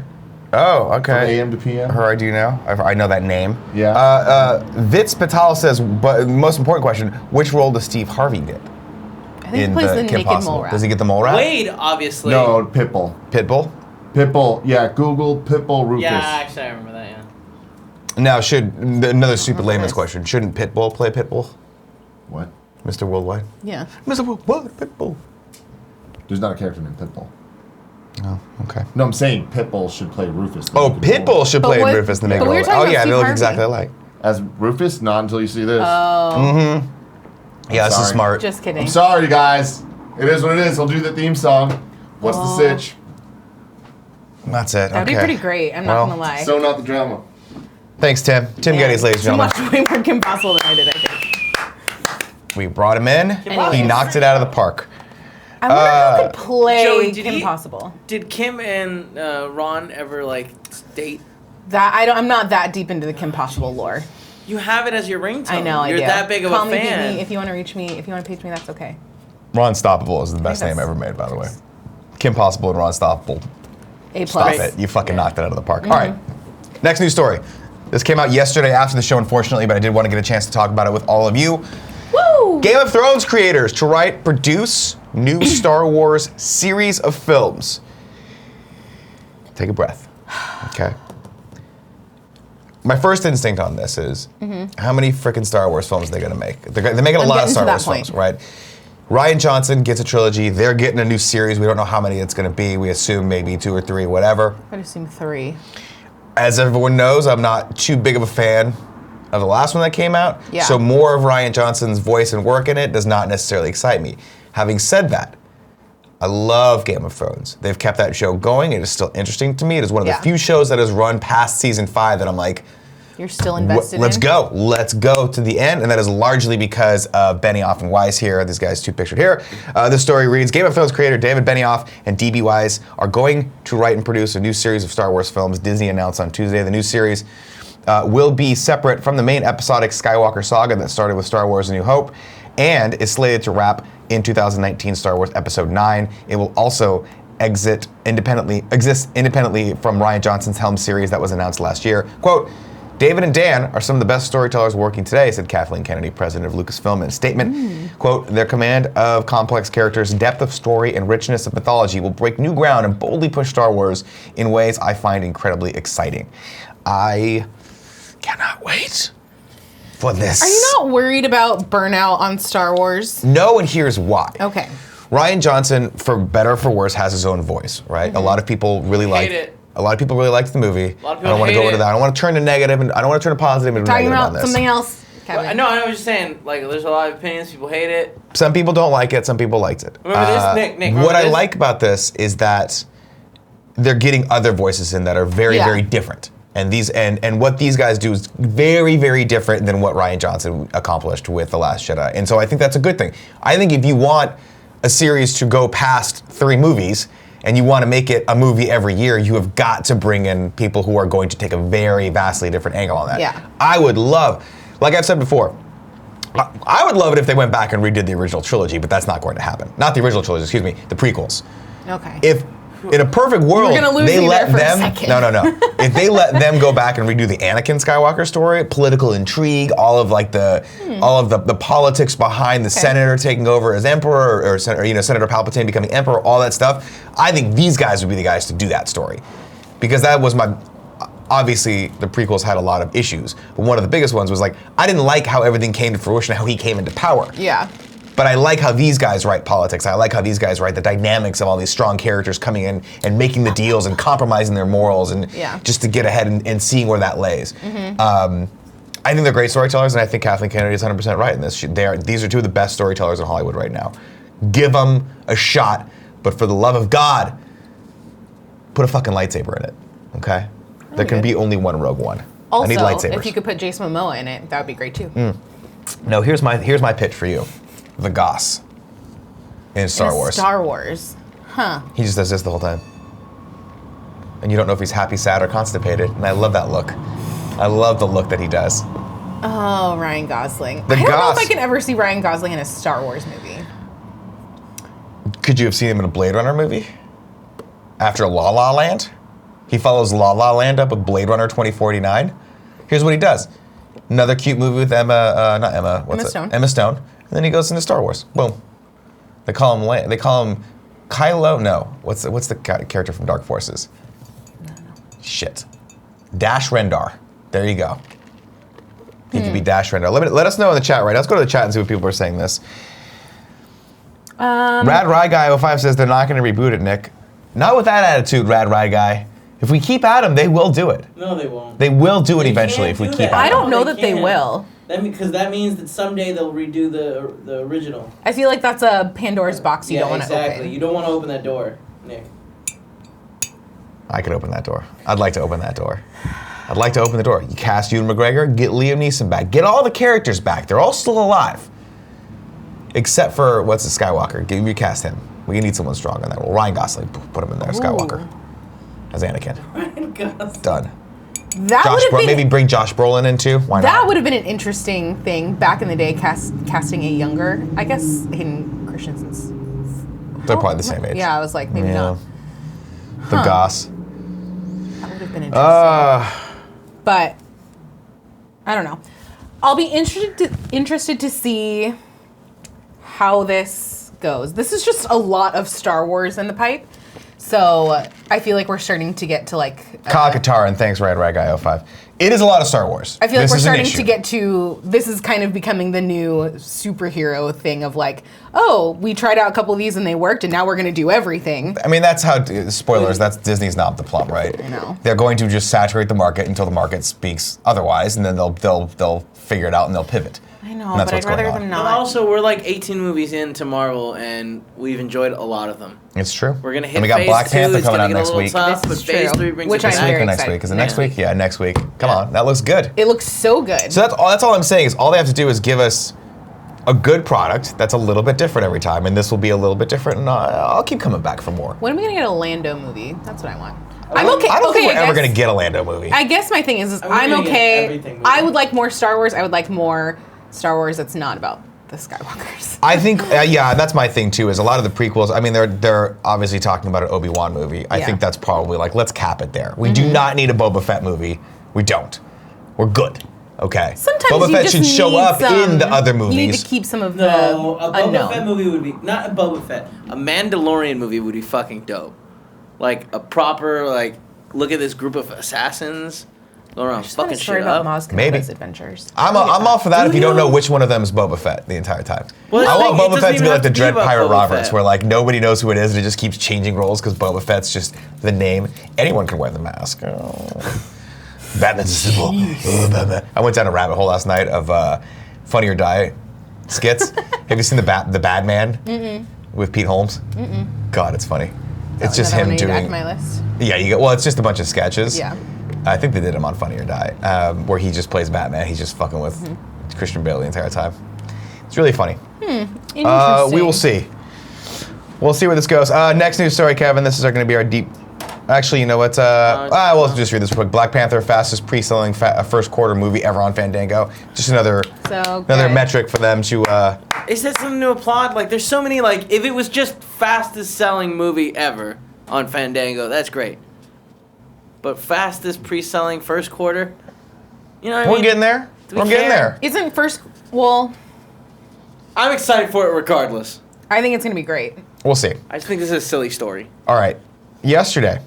Oh, from okay. AM to PM. Her I do know. I know that name. Yeah. Vits Patel says, but most important question, which role does Steve Harvey get I think he plays the Kim naked Possible? mole rat. Does he get the mole rat? Wade, obviously. No, Pitbull. Pitbull? Pitbull. Yeah, Google Pitbull Rufus. Yeah, actually, I remember that, yeah. Now, another stupid layman's question, shouldn't Pitbull play Pitbull? What? Mr. Worldwide? Yeah. Mr. Worldwide, Pitbull. There's not a character named Pitbull. Oh, okay. No, I'm saying Pitbull should play Rufus. the Oh, Naked Mole. Pitbull should But play what- Rufus the but Naked we were Mole. talking Oh about yeah, they Steve look Harvey. exactly alike. As Rufus? Not until you see this. Oh, Yeah, this is sorry. smart. just kidding. I'm sorry, guys. It is what it is. He'll do the theme song. What's the sitch? That's it. That'd be okay. pretty great. I'm not Well, gonna lie. So not the drama. Thanks, Tim. Tim Gettys, ladies and You gentlemen. watched way more Kim Possible than I did, I think. We brought him in. Anyways. He knocked it out of the park. I wonder who could play Joey, did Kim he- Possible. Did Kim and Ron ever, like, date? I'm not that deep into the Kim Possible lore. You have it as your ringtone. I know, You're I do. that big of Call a me, beat fan. me, if you want to reach me, if you want to page me, that's okay. Ron Stoppable is the best that's- name ever made, by the way. Kim Possible and Ron Stoppable. A Stop plus. it. You fucking knocked it out of the park. All right. Next news story. This came out yesterday after the show, unfortunately, but I did want to get a chance to talk about it with all of you. Woo! Game of Thrones creators to write, produce new Star Wars series of films. Take a breath. Okay. My first instinct on this is, how many freaking Star Wars films are they going to make? They're making a I'm lot of getting to Star that Wars point. films, right? Ryan Johnson gets a trilogy. They're getting a new series. We don't know how many it's going to be. We assume maybe 2 or 3, whatever. I'd assume 3. As everyone knows, I'm not too big of a fan of the last one that came out. Yeah. So more of Ryan Johnson's voice and work in it does not necessarily excite me. Having said that, I love Game of Thrones. They've kept that show going. It is still interesting to me. It is one of Yeah. the few shows that has run past season 5 that I'm like, You're still invested let's in? go. Let's go to the end. And that is largely because of Benioff and Weiss here. These guys two pictured here. This story reads, Game of Thrones creator David Benioff and D.B. Weiss are going to write and produce a new series of Star Wars films. Disney announced on Tuesday the new series will be separate from the main episodic Skywalker saga that started with Star Wars A New Hope and is slated to wrap in 2019 Star Wars Episode 9. It will also exist independently from Ryan Johnson's Helm series that was announced last year. Quote, David and Dan are some of the best storytellers working today, said Kathleen Kennedy, president of Lucasfilm, in a statement. Quote, their command of complex characters, depth of story, and richness of mythology will break new ground and boldly push Star Wars in ways I find incredibly exciting. I cannot wait for this. Are you not worried about burnout on Star Wars? No, and here's why. Okay. Ryan Johnson, for better or for worse, has his own voice, right? A lot of people really like it. A lot of people really liked the movie. A lot of I people don't want to hate go into it. that. I don't want to turn to negative, and I don't want to turn to positive and Talking negative on about this. something else, Kevin. I was just saying, like, there's a lot of opinions. People hate it. Some people don't like it. Some people liked it. Remember this, Nick? Remember What I this? like about this is that they're getting other voices in that are very, Yeah. very different. And what these guys do is very, very different than what Rian Johnson accomplished with The Last Jedi. And so I think that's a good thing. I think if you want a series to go past 3 movies and you want to make it a movie every year, you have got to bring in people who are going to take a very vastly different angle on that. Yeah. I would love, like I've said before, I would love it if they went back and redid the original trilogy, but that's not going to happen. Not the original trilogy, excuse me, the prequels. Okay. If in a perfect world, they let them. No. If they let them go back and redo the Anakin Skywalker story, political intrigue, all of the politics behind the senator taking over as emperor, or Senator Palpatine becoming emperor, all that stuff. I think these guys would be the guys to do that story, because that was my. Obviously, the prequels had a lot of issues, but one of the biggest ones was like I didn't like how everything came to fruition, how he came into power. Yeah. But I like how these guys write politics. I like how these guys write the dynamics of all these strong characters coming in and making the deals and compromising their morals and just to get ahead and seeing where that lays. I think they're great storytellers, and I think Kathleen Kennedy is 100% right in this. These are 2 of the best storytellers in Hollywood right now. Give them a shot, but for the love of God, put a fucking lightsaber in it, okay? There can be only one Rogue One. Also, I need lightsabers. if you could put Jason Momoa in it, that would be great too. No, here's my pitch for you. The Goss in Star Wars. Star Wars. Huh. He just does this the whole time. And you don't know if he's happy, sad, or constipated. And I love that look. I love the look that he does. Oh, Ryan Gosling. The I don't know Goss. if I can ever see Ryan Gosling in a Star Wars movie. Could you have seen him in a Blade Runner movie? After La La Land? He follows La La Land up with Blade Runner 2049. Here's what he does. Another cute movie with Emma Stone. And then he goes into Star Wars. Boom. They call him Kylo. No. What's the character from Dark Forces? No. Shit. Dash Rendar. There you go. He could be Dash Rendar. Let us know in the chat, right? Let's go to the chat and see what people are saying this. Rad Rye Guy 05 says they're not going to reboot it, Nick. Not with that attitude, Rad Rye Guy. If we keep at them, they will do it. No, they won't. They will do it eventually if we keep at them. I don't know that they will. Because that means that someday they'll redo the original. I feel like that's a Pandora's box you don't want to open. Exactly. You don't want to open that door, Nick. I could open that door. I'd like to open that door. I'd like to open the door. You cast Ewan McGregor, get Liam Neeson back. Get all the characters back. They're all still alive. Except for, what's the Skywalker? Recast him. We need someone strong in that role. Ryan Gosling, put him in there. Skywalker. As Anakin. Ryan Gosling. Done. That would have been, maybe bring Josh Brolin in too. Why not? That would have been an interesting thing back in the day, casting a younger, I guess Hayden Christensen's. They're probably the same age. Yeah, I was like, maybe not. The Goss. That would have been interesting. But I don't know. I'll be interested to see how this goes. This is just a lot of Star Wars in the pipe. So I feel like we're starting to get to like... Katar, and thanks, Rad Rag Guy 05. It is a lot of Star Wars. I feel like we're starting to get to... This is kind of becoming the new superhero thing of like, oh, we tried out a couple of these and they worked and now we're going to do everything. I mean, that's how... Spoilers, that's Disney's knob the plum, right? I know. They're going to just saturate the market until the market speaks otherwise, and then they'll figure it out and they'll pivot. I know, but I'd rather them not. But also, we're like 18 movies into Marvel, and we've enjoyed a lot of them. It's true. We're gonna hit. And we got phase Black 2, Panther it's coming gonna out get a next little week. Tough, This but is phase true. 3 brings Which it I'm This back. week or very next excited. week? Is it next week? Yeah, next week. Come on, that looks good. It looks so good. So that's all I'm saying is all they have to do is give us a good product that's a little bit different every time, and this will be a little bit different, and I'll keep coming back for more. When are we going to get a Lando movie? That's what I want. I'm okay. I don't think we're I ever guess- going to get a Lando movie. I guess my thing is I'm I'm gonna get okay. everything movie. I would like more Star Wars. I would like more Star Wars that's not about the Skywalkers. I think, yeah, that's my thing too. Is a lot of the prequels. I mean, they're obviously talking about an Obi-Wan movie. I Yeah. think that's probably like, let's cap it there. We do not need a Boba Fett movie. We don't. We're good. Okay. Sometimes Boba you Fett just should show need up some- in the other You need movies. to keep some of No, the a Boba unknown. Fett movie would be not a Boba Fett. A Mandalorian movie would be fucking dope. Like a proper like look at this group of assassins going around Just want fucking a story shit about up. Maz Maybe. Kanata's adventures. I'm all for that if you don't know you? which one of them is Boba Fett the entire time. Well, I want it Boba doesn't Fett to even be like have the to be Dread about Pirate Boba Roberts, Fett. where like nobody knows who it is and it just keeps changing roles because Boba Fett's just the name. Anyone can wear the mask. Oh. Batman's a symbol. Oh, Batman. I went down a rabbit hole last night of Funny or Die skits. Have you seen the Bad Man with Pete Holmes? God, it's funny. It's just Another him one I need to add doing. to my list. Yeah, it's just a bunch of sketches. Yeah. I think they did him on Funny or Die, where he just plays Batman. He's just fucking with Christian Bale the entire time. It's really funny. Interesting. We will see. We'll see where this goes. Next news story, Kevin. This is going to be our deep. Actually, you know what? We'll just read this real quick. Black Panther, fastest pre-selling first quarter movie ever on Fandango. Just another metric for them to. Is that something to applaud? Like, there's so many. Like, if it was just fastest selling movie ever on Fandango, that's great. But fastest pre-selling first quarter, you know what I mean? We're getting there. We're getting there. Isn't first? Well, I'm excited for it regardless. I think it's gonna be great. We'll see. I just think this is a silly story. All right. Yesterday,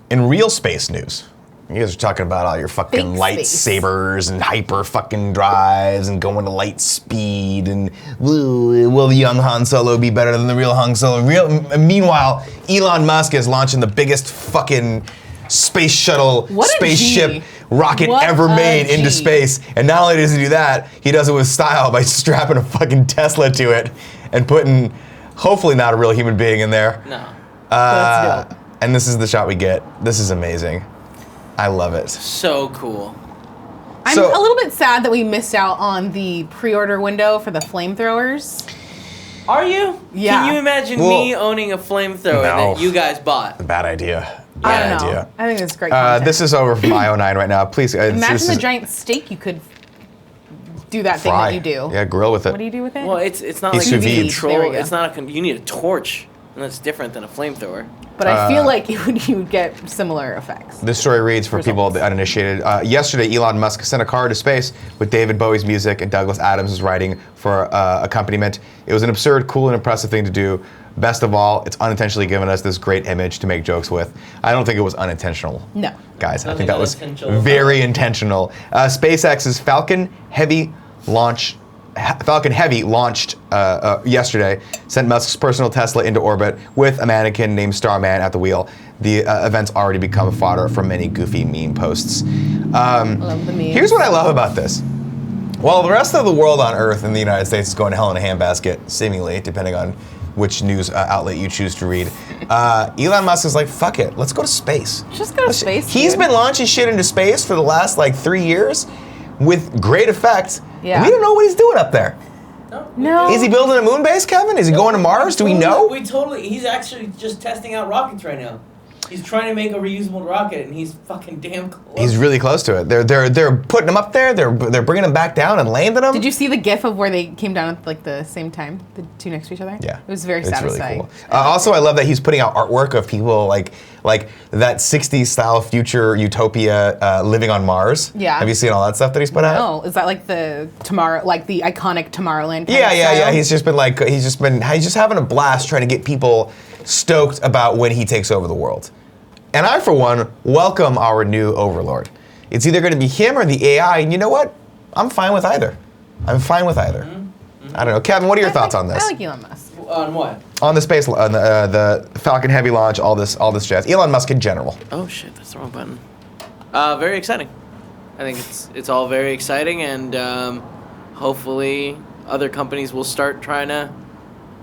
in real space news, you guys are talking about all your fucking Fake space. lightsabers and hyper fucking drives and going to light speed and will the young Han Solo be better than the real Han Solo? Meanwhile, Elon Musk is launching the biggest fucking space shuttle, spaceship rocket ever made into space. And not only does he do that, he does it with style by strapping a fucking Tesla to it and putting, hopefully not a real human being in there. No. That's dope. And this is the shot we get. This is amazing. I love it. So cool. I'm a little bit sad that we missed out on the pre-order window for the flamethrowers. Are you? Yeah. Can you imagine me owning a flamethrower that you guys bought? Bad idea. I Bad don't know. idea. I think it's great content. This is over from IO9 right now. Please. Imagine the giant steak you could do that thing fry. that you do. Yeah, grill with it. What do you do with it? Well, it's not Sous like you vide. need control. There we go. It's not you need a torch, and that's different than a flamethrower. But I feel like you would get similar effects. This story reads for people the uninitiated. Yesterday, Elon Musk sent a car to space with David Bowie's music and Douglas Adams' writing for accompaniment. It was an absurd, cool, and impressive thing to do. Best of all, it's unintentionally given us this great image to make jokes with. I don't think it was unintentional. No. Guys, I Nothing think that was unintentional. very intentional. SpaceX's Falcon Heavy launched yesterday, sent Musk's personal Tesla into orbit with a mannequin named Starman at the wheel. The event's already become fodder for many goofy meme posts. Love the memes. Here's what I love about this. While the rest of the world on Earth and the United States is going to hell in a handbasket, seemingly, depending on which news outlet you choose to read, Elon Musk is like, fuck it, let's go to space. Just go to space. He's dude. been launching shit into space for the last 3 years with great effect. Yeah. We don't know what he's doing up there. No. Is he building a moon base, Kevin? Is he going to Mars? Do we know? He's actually just testing out rockets right now. He's trying to make a reusable rocket, and he's fucking damn close. He's really close to it. They're putting him up there. They're bringing him back down and landing him. Did you see the GIF of where they came down at the same time, the two next to each other? Yeah, It was very it's satisfying. Really cool. Also, I love that he's putting out artwork of people like that '60s style future utopia living on Mars. Yeah. Have you seen all that stuff that he's put out? Oh, is that like the iconic Tomorrowland? Yeah. He's just having a blast trying to get people stoked about when he takes over the world. And I, for one, welcome our new overlord. It's either going to be him or the AI, and you know what? I'm fine with either. Mm-hmm. I don't know. Kevin, what are your thoughts on this? I like Elon Musk. On what? On the space, on the Falcon Heavy launch, all this jazz. Elon Musk in general. Oh shit, that's the wrong button. Very exciting. I think it's all very exciting, and hopefully other companies will start trying to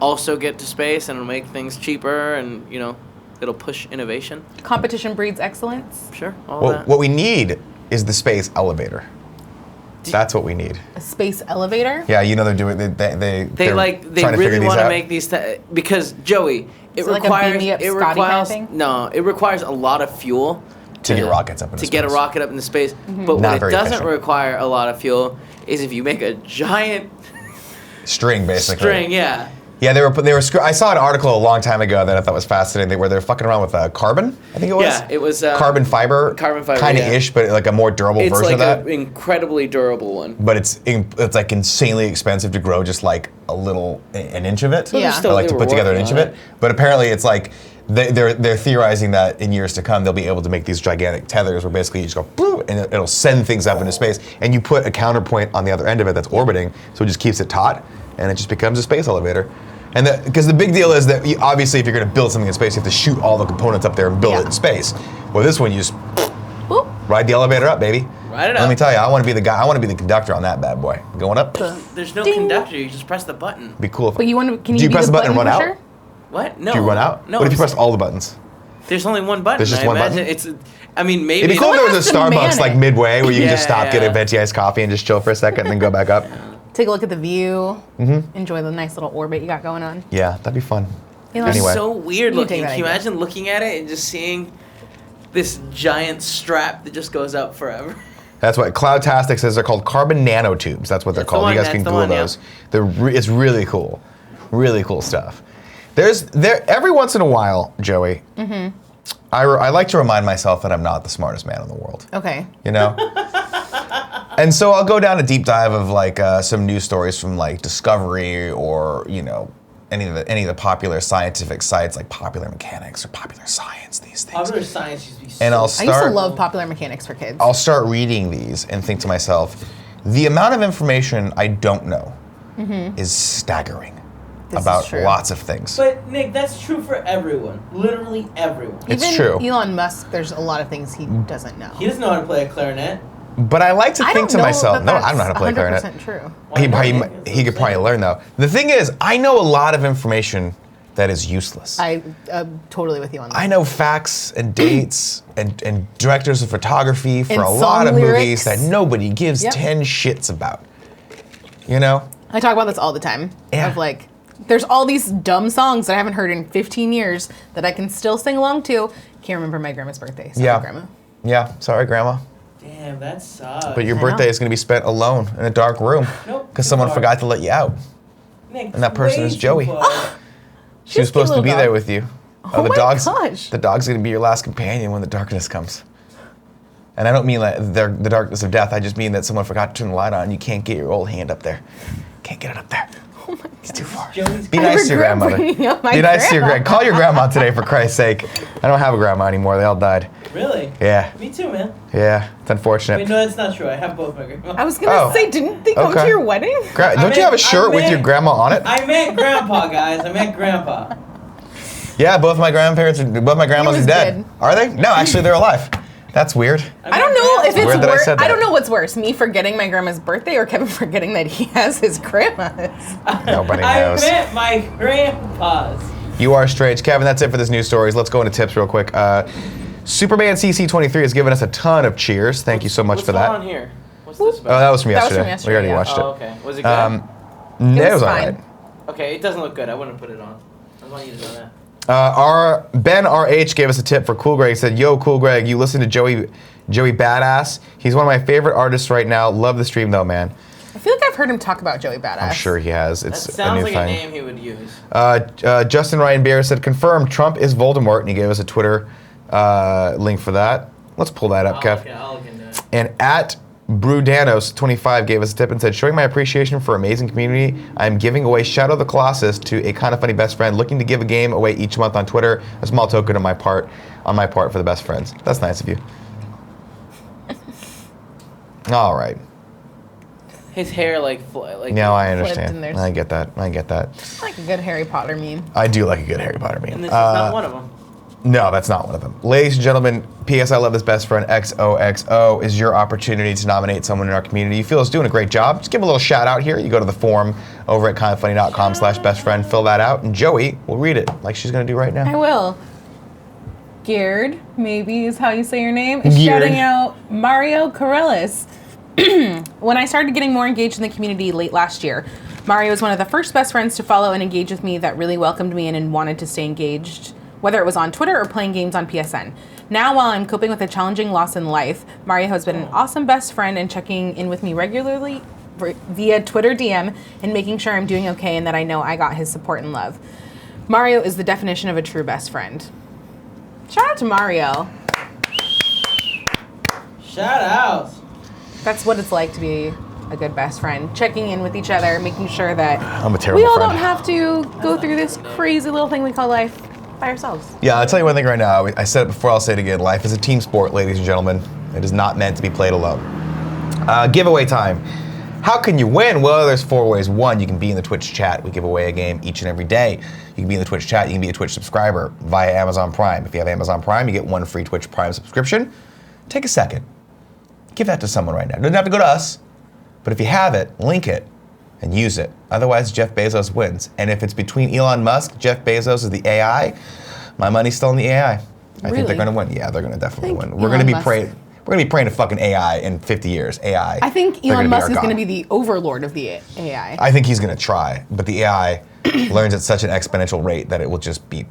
also get to space, and it'll make things cheaper, and it'll push innovation. Competition breeds excellence. Sure, all Well, that. what we need is the space elevator. That's what we need. A space elevator. Yeah, they're doing they They trying to figure really these want to out. make these because Joey, Is it like a beam me up Scotty kind of thing? No, it requires a lot of fuel to get rockets up into to get a space. rocket up into space. Mm-hmm. But Not what it very doesn't efficient. require a lot of fuel is if you make a giant String, basically. string. Yeah. Yeah, they were. I saw an article a long time ago that I thought was fascinating. Where they're fucking around with carbon. I think it was. Yeah, it was carbon fiber. Carbon fiber, Kind of yeah. ish, but like a more durable It's version like of that. an incredibly durable one. But it's like insanely expensive to grow just like an inch of it. Yeah. Still, Or like they to were put together an working inch of on it. But apparently it's like they're theorizing that in years to come they'll be able to make these gigantic tethers where basically you just go boop and it'll send things up into space, and you put a counterpoint on the other end of it that's orbiting, so it just keeps it taut and it just becomes a space elevator. And because the big deal is that obviously if you're going to build something in space, you have to shoot all the components up there and build it in space. Well, this one you just Boop. ride the elevator up, baby. Ride it up. Let me tell you, I want to be the guy. I want to be the conductor on that bad boy. Going up. There's no Ding. conductor. You just press the button. Be cool if But you want to? Can Do you you be press the button and run pusher? out? What? No. Do you run out? No. What if you it's- press all the buttons? There's only one button. There's just I one imagine button? I mean, maybe. It'd be cool if there was a Someone has to Starbucks man like it. midway where you can just stop, Yeah, get a yeah. venti iced coffee, and just chill for a second, and then go back up. Take a look at the view. Enjoy the nice little orbit you got going on. Yeah, that'd be fun. You know, It's Anyway. so weird You take looking. that Can you idea. imagine looking at it and just seeing this giant strap that just goes up forever? That's what Cloudtastic says. They're called carbon nanotubes. That's what they're That's the called. one, You guys that's can the Google one, yeah. those. It's really cool. Really cool stuff. Every once in a while, Joey, I like to remind myself that I'm not the smartest man in the world. Okay. You know? And so I'll go down a deep dive of like some news stories from like Discovery or, you know, any of the popular scientific sites like Popular Mechanics or Popular Science, these things. Popular science used to be so. And I'll I used to start love Popular Mechanics for kids. I'll start reading these and think to myself, the amount of information I don't know is staggering This is about true. lots of things. But Nick, that's true for everyone. Literally everyone. It's Even true. Elon Musk, there's a lot of things he doesn't know. He doesn't know how to play a clarinet. But I like to I think don't to know myself, that no, I that's don't know how to play 100% clarinet. true. Why not? He could probably learn though. The thing is, I know a lot of information that is useless. I'm totally with you on that. I know facts and dates and directors of photography for And a lot song of movies lyrics. that nobody gives Yep. 10 shits about. You know? I talk about this all the time. Yeah. Of like, there's all these dumb songs that I haven't heard in 15 years that I can still sing along to. Can't remember my grandma's birthday. Sorry, Yeah. Grandma. Yeah, sorry, Grandma. Damn, that sucks. But your I know. birthday is going to be spent alone in a dark room Nope, because too someone far. forgot to let you out. Nick, and that person way is too Joey. far. She was She's a supposed to cute be little there dog. with you. Oh my gosh. The dog's going to be your last companion when the darkness comes. And I don't mean like the darkness of death. I just mean that someone forgot to turn the light on and you can't get your old hand up there. Can't get it up there. Oh my It's too far. Joey's Be nice to your regret grandmother. bringing up my Be nice to your grandma. Call your grandma today for Christ's sake. I don't have a grandma anymore. They all died. Really? Yeah. Me too, man. Yeah. It's unfortunate. Wait, no, that's not true. I have both my grandmas. I was gonna Oh. say, didn't they come Okay. to your wedding? Don't you have a shirt with your grandma on it? I meant grandpa, guys. I meant grandpa. Yeah, both my grandmas are was dead. dead. Are they? No, actually they're alive. That's weird. I don't know if it's Weird that I worse. said I that. don't know what's worse, me forgetting my grandma's birthday or Kevin forgetting that he has his grandma's. Nobody I knows. meant my grandpa's. You are strange. Kevin, that's it for this news stories. Let's go into tips real quick. Superman CC23 has given us a ton of cheers. Thank you so much What's for going that. on here? What's this Oh, about? that was from That was yesterday. from yesterday, We already yeah. watched Oh, it. okay. Was it good? No, it was fine. alright. Okay, it doesn't look good. I wouldn't put it on. I want you to know that. Our Ben RH gave us a tip for Cool Greg. He said, "Yo, Cool Greg, you listen to Joey Badass. He's one of my favorite artists right now. Love the stream though, man. I feel like I've heard him talk about Joey Badass. I'm sure he has. That It's a sounds new like thing." a name he would use. Justin Ryan Bear said, "Confirmed. Trump is Voldemort," and he gave us a Twitter link for that. Let's pull that up, Kev. I'll look into it. And at Brudanos25 gave us a tip and said, "Showing my appreciation for amazing community, I'm giving away Shadow the Colossus to a kind of funny best friend, looking to give a game away each month on Twitter. A small token on my part for the best friends." That's nice of you. All right. His hair like Now I Flipped understand. and there's- I get that. Like a good Harry Potter meme. I do like a good Harry Potter meme. and this is not one of them. No, that's not one of them. Ladies and gentlemen, P.S. I love this best friend, XOXO, is your opportunity to nominate someone in our community you feel is doing a great job. Just give a little shout out here. You go to the forum over at kindoffunny.com/bestfriend, fill that out, and Joey will read it like she's going to do right I now. will. Geared, maybe is how you say your name, is Geared. shouting out Mario Corellis. When I started getting more engaged in the community late last year, Mario was one of the first best friends to follow and engage with me that really welcomed me in and wanted to stay engaged, whether it was on Twitter or playing games on PSN. Now, while I'm coping with a challenging loss in life, Mario has been an awesome best friend and checking in with me regularly via Twitter DM and making sure I'm doing okay and that I know I got his support and love. Mario is the definition of a true best friend. Shout out to Mario. Shout out. That's what it's like to be a good best friend. Checking in with each other, making sure that I'm a terrible we all friend. don't have to go through this crazy little thing we call life by ourselves. Yeah, I'll tell you one thing right now. I said it before, I'll say it again. Life is a team sport, ladies and gentlemen. It is not meant to be played alone. Giveaway time. How can you win? Well, there's 4 ways. 1, you can be in the Twitch chat. We give away a game each and every day. You can be in the Twitch chat. You can be a Twitch subscriber via Amazon Prime. If you have Amazon Prime, you get 1 free Twitch Prime subscription. Take a second. Give that to someone right now. It doesn't have to go to us, but if you have it, link it and use it. Otherwise, Jeff Bezos wins. And if it's between Elon Musk, Jeff Bezos, is the AI, my money's still in the AI. I think they're going to win. Yeah, they're going to definitely win. We're going to be praying. We're going to be praying to fucking AI in 50 years. AI. I think Elon Musk is going to be the overlord of the AI. I think he's going to try, but the AI learns at such an exponential rate that it will just be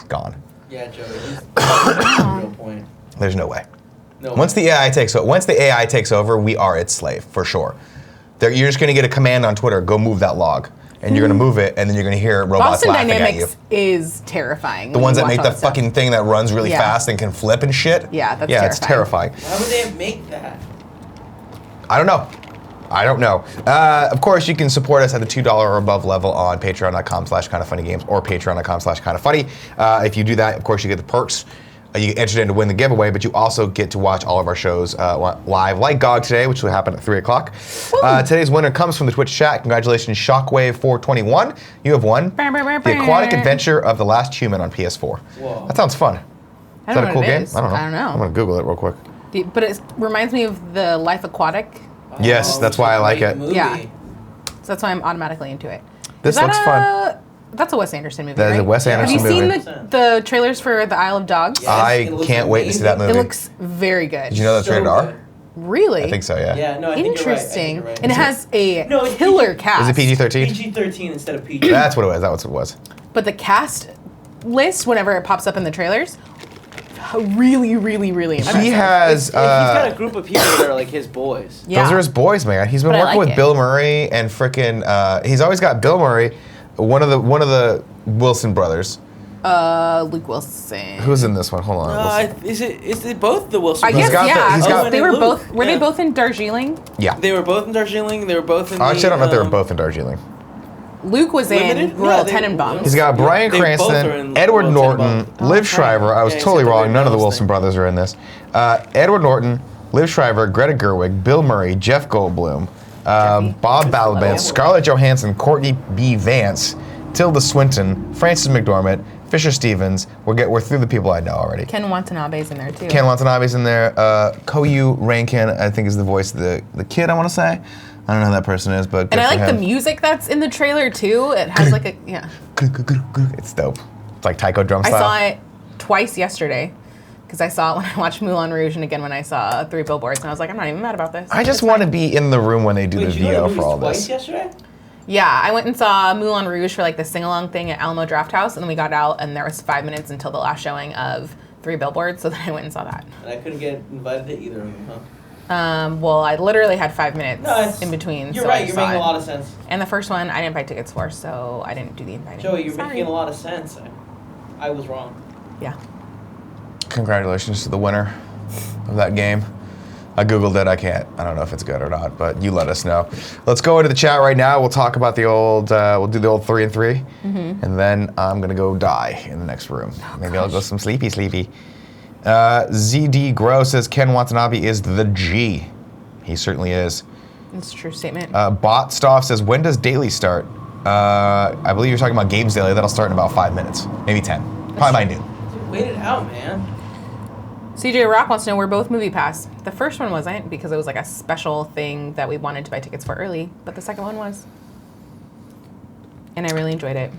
gone. Yeah, Joey. That's a real point. There's no way. No. Once the AI takes over, we are its slave for sure. You're just going to get a command on Twitter: go move that log, and you're going to move it, and then you're going to hear robots Boston laughing Dynamics at you. is terrifying. The ones that make the fucking thing that runs really fast and can flip and shit. Yeah, that's it's terrifying. Why would they make that? I don't know. Of course, you can support us at the $2 or above level on patreon.com/kindoffunnygames or patreon.com/kindoffunny. If you do that, of course, you get the perks. You get entered in to win the giveaway, but you also get to watch all of our shows live, like GOG today, which will happen at 3 o'clock. Today's winner comes from the Twitch chat. Congratulations, Shockwave421. You have won The Aquatic Adventure of the Last Human on PS4. Whoa. That sounds fun. Is that a cool game? I don't know. I'm going to Google it real quick. But it reminds me of the Life Aquatic. Yes, that's why I like it. Movie. Yeah. So that's why I'm automatically into it. This looks fun. That's a Wes Anderson movie, That is right? a Wes Anderson movie. Have you seen the trailers for The Isle of Dogs? Yes, I it looks can't wait to see that movie. It looks very good. Did you know that's rated R? good. Really? I think so, yeah. Yeah, no, I think you're right. Interesting. I think you're right. And it has a No, it's killer PG. cast. Is it PG-13? PG-13 instead of PG. That's what it was. That's what it was. But the cast list, whenever it pops up in the trailers, really, really, really impressive. He has. He's got a group of people that are like his boys. Yeah. Those are his boys, man. He's been But I working like with it. Bill Murray and frickin'. He's always got Bill Murray, one of the Wilson brothers. Luke Wilson. Who's in this one? Hold on. Is it both the Wilson I brothers? guess, yeah. he's got- They were Luke. both. Were Yeah. they both in Darjeeling? Yeah. They were both in Darjeeling. They were both in. Actually, I don't know if they were the, both in Darjeeling. Luke was in Limited? Royal Yeah, they- Tenenbaums. He's got Bryan They both are Cranston, in Edward Royal Norton, Tenenbaums. Liv Shriver. I was Yeah, totally except the wrong. Ray None of the Mills Wilson thing. brothers are in this. Edward Norton, Liv Shriver, Greta Gerwig, Bill Murray, Jeff Goldblum, Bob Balaban, Scarlett Johansson, Courtney B. Vance, Tilda Swinton, Frances McDormand, Fisher Stevens. We're through the people I know already. Ken Watanabe's in there too. Ken Watanabe's in there. Koyu Rankin, I think, is the voice of the kid, I want to say. I don't know who that person is, but good And I for like the him. music that's in the trailer too. It has like a It's dope. It's like taiko drum I style. saw it twice yesterday because I saw it when I watched Moulin Rouge and again when I saw 3 Billboards, and I was like, I'm not even mad about this. I just It's want to fine. be in the room when they do the Wait, you VO went for all twice this. yesterday? Yeah, I went and saw Moulin Rouge for like the sing-along thing at Alamo Drafthouse, and then we got out and there was 5 minutes until the last showing of 3 Billboards, so then I went and saw that. And I couldn't get invited to either of them, huh? Well, I literally had 5 minutes No, it's- in between. You're so I right. You're saw making it. a lot of sense. And the first one, I didn't buy tickets for, so I didn't do the inviting. Joey, you're Sorry. making a lot of sense. I was wrong. Yeah. Congratulations to the winner of that game. I Googled it. I don't know if it's good or not, but you let us know. Let's go into the chat right now. We'll talk about we'll do the old 3 and 3. And then I'm going to go die in the next room. Maybe I'll go some sleepy. ZD Grow says Ken Watanabe is the G. He certainly is. It's a true statement. Botstoff says, when does Daily start? I believe you're talking about Games Daily. That'll start in about 5 minutes, maybe 10. Probably by noon. Dude, wait it out, man. CJ Rock wants to know, we're both Movie Pass. The first one wasn't because it was like a special thing that we wanted to buy tickets for early, but the second one was. And I really enjoyed it.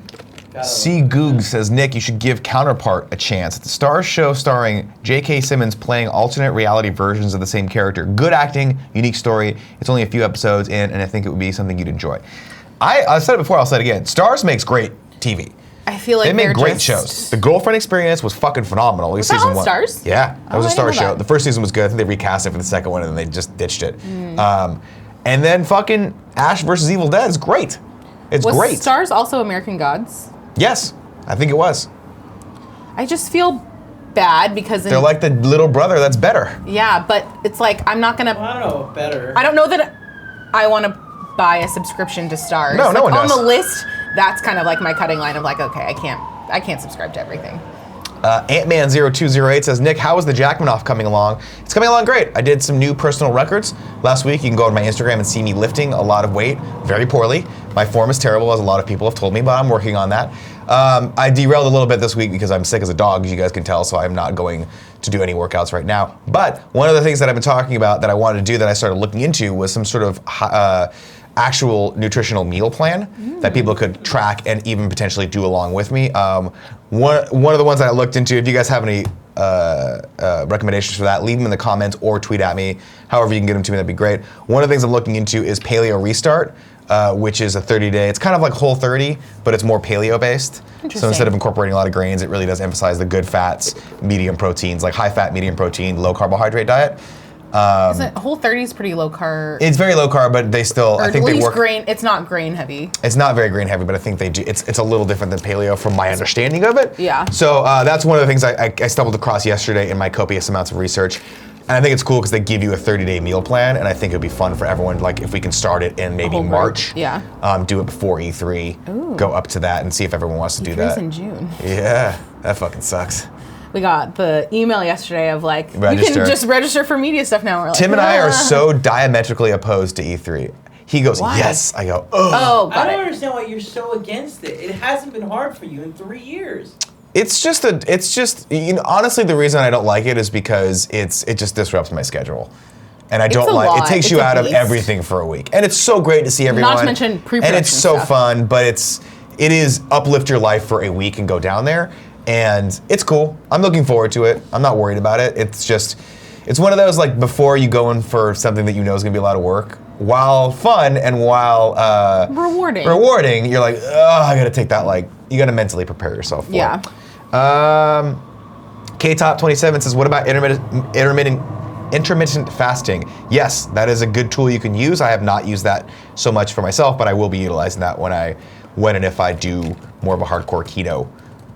C. Goog says, Nick, you should give Counterpart a chance. It's a Starz show starring J.K. Simmons playing alternate reality versions of the same character. Good acting, unique story. It's only a few episodes in, and I think it would be something you'd enjoy. I said it before, I'll say it again. Starz makes great TV. I feel like They make they're great just- shows. The Girlfriend Experience was fucking phenomenal. At least Was that season on 1. Starz? Yeah, that was Oh, a I didn't know Starz show. that. The first season was good. I think they recast it for the second one, and then they just ditched it. And then fucking Ash vs. Evil Dead is great. It's Was great. Stars also American Gods? Yes, I think it was. I just feel bad because They're like the little brother that's better. yeah, but it's like I'm not gonna. Well, I don't know. Better. I don't know that I want to buy a subscription to Stars. No, no Like, one on does. the list. That's kind of like my cutting line of like, okay, I can't subscribe to everything. Antman0208 says, Nick, how is the Jackmanoff coming along? It's coming along great. I did some new personal records last week. You can go on my Instagram and see me lifting a lot of weight very poorly. My form is terrible, as a lot of people have told me, but I'm working on that. I derailed a little bit this week because I'm sick as a dog, as you guys can tell, so I'm not going to do any workouts right now. But one of the things that I've been talking about that I wanted to do that I started looking into was some sort of actual nutritional meal plan that people could track and even potentially do along with me. One of the ones that I looked into, if you guys have any recommendations for that, leave them in the comments or tweet at me. However you can get them to me, that'd be great. One of the things I'm looking into is Paleo Restart, which is a 30-day. It's kind of like Whole30, but it's more paleo based. So instead of incorporating a lot of grains, it really does emphasize the good fats, medium proteins, like high fat, medium protein, low carbohydrate diet. Isn't Whole30 is pretty low carb? It's very low carb, but they still, Or I think at they least work. grain. It's not grain heavy. It's not very grain heavy, but I think they do. It's a little different than paleo from my understanding of it. Yeah. So that's one of the things I stumbled across yesterday in my copious amounts of research. And I think it's cool because they give you a 30-day meal plan, and I think it'd be fun for everyone, like if we can start it in maybe whole group. March. Yeah. Do it before E3. Ooh. Go up to that and see if everyone wants to do that. in June. Yeah, that fucking sucks. We got the email yesterday of like, you Register. can just register for media stuff now. We're like, Tim and I are "Ah." so diametrically opposed to E3. He goes, Why? yes. I go, ugh. Oh, I got don't it. understand why you're so against it. It hasn't been hard for you in 3 years. It's just you know, honestly, the reason I don't like it is because it just disrupts my schedule. And I It's don't a like, lot. it takes It's you a out of beast. everything for a week. And it's so great to see everyone. Not to mention pre-production And it's so stuff. fun, but it is uplift your life for a week and go down there. And it's cool. I'm looking forward to it. I'm not worried about it. It's one of those, like, before you go in for something that you know is gonna be a lot of work, while fun and while rewarding, you're like, oh, I gotta take that, like, you gotta mentally prepare yourself for Yeah. it. K-Top27 says, what about intermittent fasting? Yes, that is a good tool you can use. I have not used that so much for myself, but I will be utilizing that when and if I do more of a hardcore keto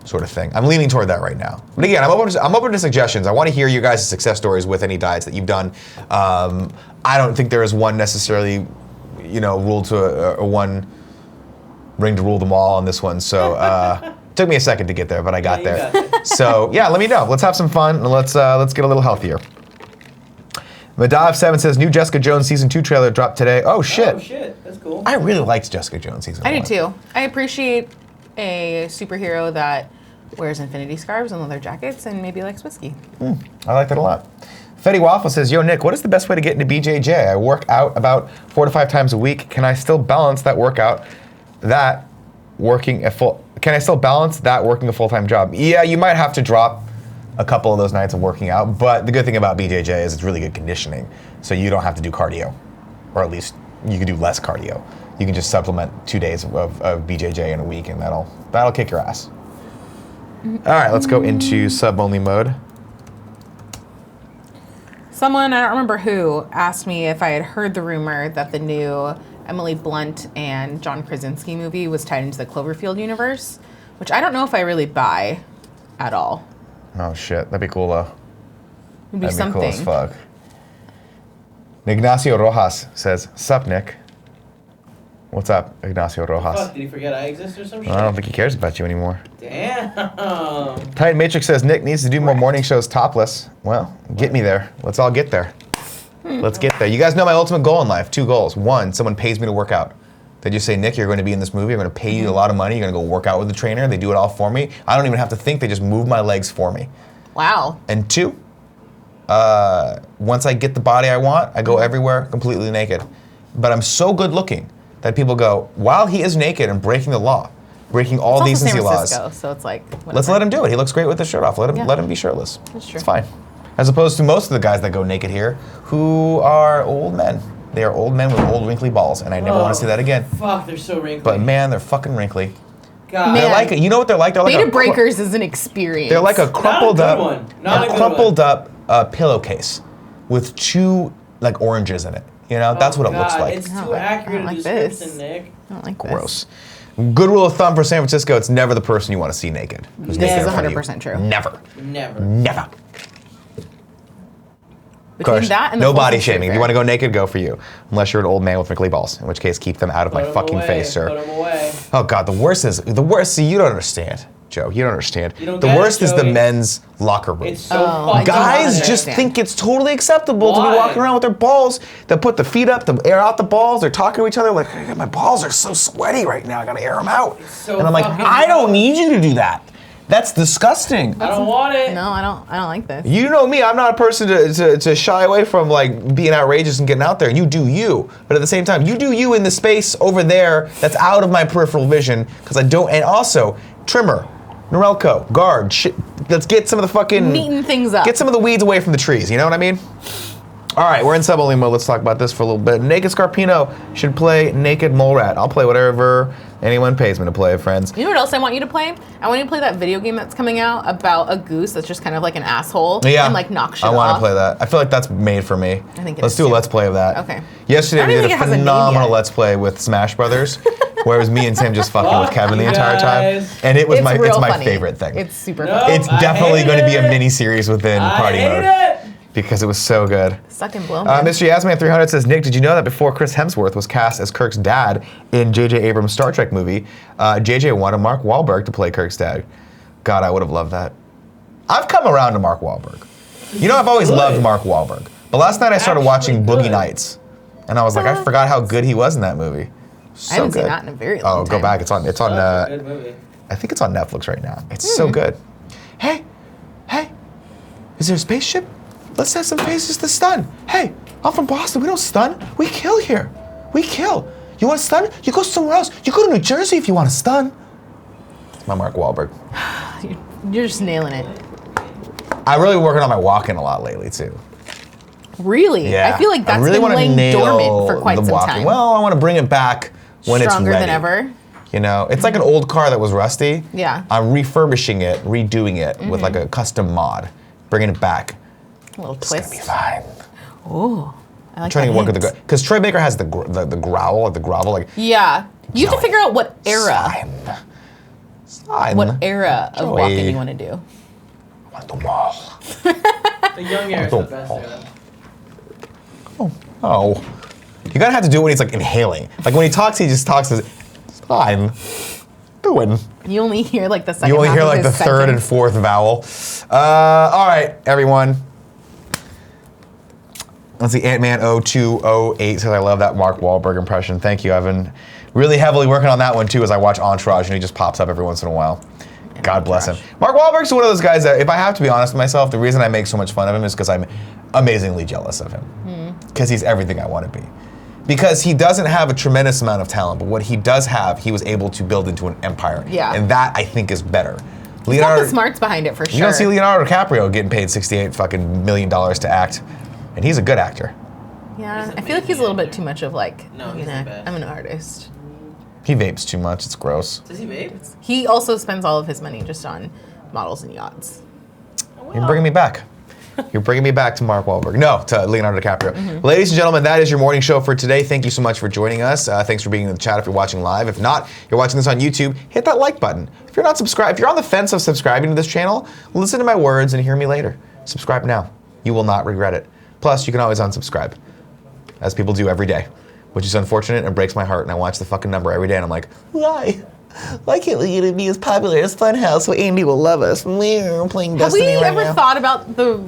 sort of thing. I'm leaning toward that right now. But again, I'm open to suggestions. I want to hear you guys' success stories with any diets that you've done. I don't think there is one necessarily, rule to one ring to rule them all on this one. So took me a second to get there, but I got there. So yeah, let me know. Let's have some fun and let's get a little healthier. Madav7 says, new Jessica Jones season 2 trailer dropped today. Oh shit. Oh shit, that's cool. I really liked Jessica Jones season 1. I do too. I appreciate a superhero that wears infinity scarves and leather jackets and maybe likes whiskey. I like that a lot. Fetty Waffle says, yo Nick, what is the best way to get into BJJ? I work out about 4 to 5 times a week. Can I still balance that working a full-time job? Yeah, you might have to drop a couple of those nights of working out, but the good thing about BJJ is it's really good conditioning, so you don't have to do cardio, or at least you can do less cardio. You can just supplement 2 days of BJJ in a week, and that'll kick your ass. All right, let's go into sub-only mode. Someone, I don't remember who, asked me if I had heard the rumor that the new Emily Blunt and John Krasinski movie was tied into the Cloverfield universe, which I don't know if I really buy at all. Oh shit, that'd be cool though. It'd be That'd something. be cool as fuck. Ignacio Rojas says, sup Nick? What's up, Ignacio Rojas? Fuck, did he forget I exist or some shit? I don't think he cares about you anymore. Damn. Titan Matrix says, Nick needs to do more morning shows topless. Well, get me there. Let's all get there. Let's get there. You guys know my ultimate goal in life. 2 goals. 1, someone pays me to work out. They just say, Nick, you're going to be in this movie. I'm going to pay you a lot of money. You're going to go work out with the trainer. They do it all for me. I don't even have to think. They just move my legs for me. Wow. And 2, once I get the body I want, I go everywhere completely naked. But I'm so good looking that people go, while he is naked and breaking the law, breaking all It's also decency San laws, Francisco, so it's like, let's whatever. let him do it. He looks great with his shirt off. Let him be shirtless. That's true. It's fine. As opposed to most of the guys that go naked here, who are old men. They are old men with old wrinkly balls, and I never want to see that again. Fuck, they're so wrinkly. But man, they're fucking wrinkly. God. Man. They're like, you know what they're like? They're like Beta a Breakers is an experience. They're like a crumpled Not a up, good one. Not a good crumpled up pillowcase with 2 like oranges in it. You know, that's what it looks God, like. It's I don't too like- I accurate don't a like description, this. Nick. I don't like this. Gross. Good rule of thumb for San Francisco: it's never the person you want to see naked. Who's This naked is in front of you. 100% true. Never. Never. Never. Of Between course, that and the no Folsom body Street shaming. If Fair. you want to go naked, go for you. Unless you're an old man with wrinkly balls, in which case keep them out of my Put 'em fucking away. face, sir. Put 'em away. Oh God, the worst. See, you don't understand, Joe. You don't understand. You don't The get it, worst is the Joey. men's locker room. It's so Oh, fucking Guys understand. just think it's totally acceptable to be Why? walking around with their balls. They put the feet up to air out the balls. They're talking to each other like, my balls are so sweaty right now. I gotta air them out. so and I'm like, fucking I don't gross. need you to do that. That's disgusting. I don't want it. No, I don't like this. You know me, I'm not a person to shy away from like being outrageous and getting out there. You do you. But at the same time, you do you in the space over there that's out of my peripheral vision because I don't, and also, trimmer. Norelco, guard, shit. Let's get some of the fucking... Neaten things up. Get some of the weeds away from the trees, you know what I mean? All right, we're in sub-only mode. Let's talk about this for a little bit. Naked Scarpino should play Naked Mole Rat. I'll play whatever anyone pays me to play, friends. You know what else I want you to play? I want you to play that video game that's coming out about a goose that's just kind of like an asshole and like knocks shit off. I want to play that. I feel like that's made for me. I think Let's do a Let's Play of that. Okay. Yesterday we did a phenomenal Let's Play with Smash Brothers, where it was me and Tim just fucking with Kevin the entire time, and it's my favorite thing. It's super fun. It's definitely going to be a mini series within Party Mode. Because it was so good. Suck and blow. Mr. Yasman300 says, Nick, did you know that before Chris Hemsworth was cast as Kirk's dad in J.J. Abrams' Star Trek movie, J.J. wanted Mark Wahlberg to play Kirk's dad? God, I would have loved that. I've come around to Mark Wahlberg. You know, I've always loved Mark Wahlberg. But last night I started watching Boogie Nights, and I was like, I forgot how good he was in that movie. So I haven't good. seen that in a very long time. Go back. It's on. Good movie. I think it's on Netflix right now. It's so good. Hey, is there a spaceship? Let's set some faces to stun. Hey, I'm from Boston. We don't stun. We kill here. We kill. You want to stun? You go somewhere else. You go to New Jersey if you want to stun. It's my Mark Wahlberg. You're just nailing it. I'm really working on my walking a lot lately too. Really? Yeah. I feel like that's really been laying dormant for quite some time. Well, I want to bring it back when it's ready. Stronger than ever. You know, it's like an old car that was rusty. Yeah. I'm refurbishing it, redoing it with like a custom mod, bringing it back. A little It's twist. gonna be fine. Ooh. I like Trying that to work with hint. because Troy Baker has the growl, like the grovel, like Yeah. You have to figure out what era. Slime. What era of Joey. walking you want to do. I want the wall. The young era is the best era. Oh. You're gonna have to do it when he's like inhaling. Like when he talks, he just talks as slime. Doing. You only hear like the second You only half hear of like the his third and sentence. fourth vowel. All right, everyone. Let's see, Ant-Man 0208 says, I love that Mark Wahlberg impression. Thank you, Evan. Really heavily working on that one too as I watch Entourage and he just pops up every once in a while. God bless him. Mark Wahlberg's one of those guys that, if I have to be honest with myself, the reason I make so much fun of him is because I'm amazingly jealous of him. Because he's everything I want to be. Because he doesn't have a tremendous amount of talent, but what he does have, he was able to build into an empire. Yeah. And that, I think, is better. He's got the smarts behind it for sure. You don't see Leonardo DiCaprio getting paid $68 million to act, and he's a good actor. Yeah, I feel like he's a little bit too much of like, No, I'm he's an the best. I'm an artist. He vapes too much, it's gross. Does he vape? He also spends all of his money just on models and yachts. You're bringing me back. You're bringing me back to Mark Wahlberg. No, to Leonardo DiCaprio. Ladies and gentlemen, that is your morning show for today. Thank you so much for joining us. Thanks for being in the chat if you're watching live. If not, you're watching this on YouTube, hit that like button. If you're not subscribed, if you're on the fence of subscribing to this channel, listen to my words and hear me later. Subscribe now. You will not regret it. Plus, you can always unsubscribe, as people do every day, which is unfortunate and breaks my heart. And I watch the fucking number every day and I'm like, why? Why can't we get to be as popular as Funhouse so Andy will love us? We're playing Have we Destiny right ever now. thought about the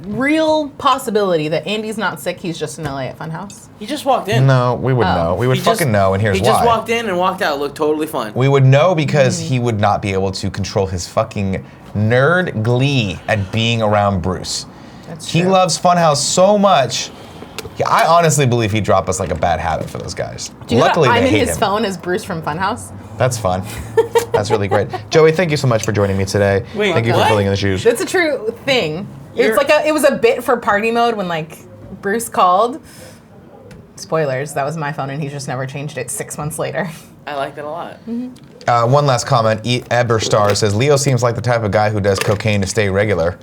real possibility that Andy's not sick, he's just in LA at Funhouse? He just walked in. No, we would know. We would He just- fucking know, and here's He why. just walked in and walked out. Looked totally fine. We would know because he would not be able to control his fucking nerd glee at being around Bruce. That's He true. loves Funhouse so much. I honestly believe he'd drop us like a bad habit for those guys. Do you Luckily, know that I'm they in hate his him. phone as Bruce from Funhouse? That's fun. That's really great. Joey, thank you so much for joining me today. Wait, thank you for what? filling in the shoes. It's a true thing. You're- It's like it was a bit for party mode when like Bruce called. Spoilers, that was my phone and he's just never changed it 6 months later. I liked it a lot. One last comment. Eberstar says, Leo seems like the type of guy who does cocaine to stay regular.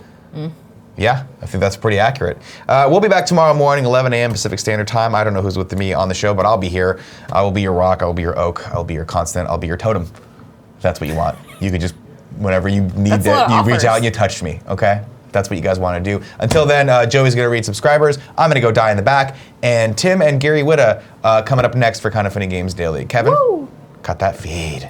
Yeah, I think that's pretty accurate. We'll be back tomorrow morning, 11 a.m. Pacific Standard Time. I don't know who's with me on the show, but I'll be here. I will be your rock. I will be your oak. I'll be your constant. I'll be your totem. If that's what you want. You could just, whenever you need That's a lot that, of you reach offers. out and you touch me, okay? That's what you guys want to do. Until then, Joey's going to read subscribers. I'm going to go die in the back. And Tim and Gary Witta coming up next for Kind of Funny Games Daily. Kevin, cut that feed.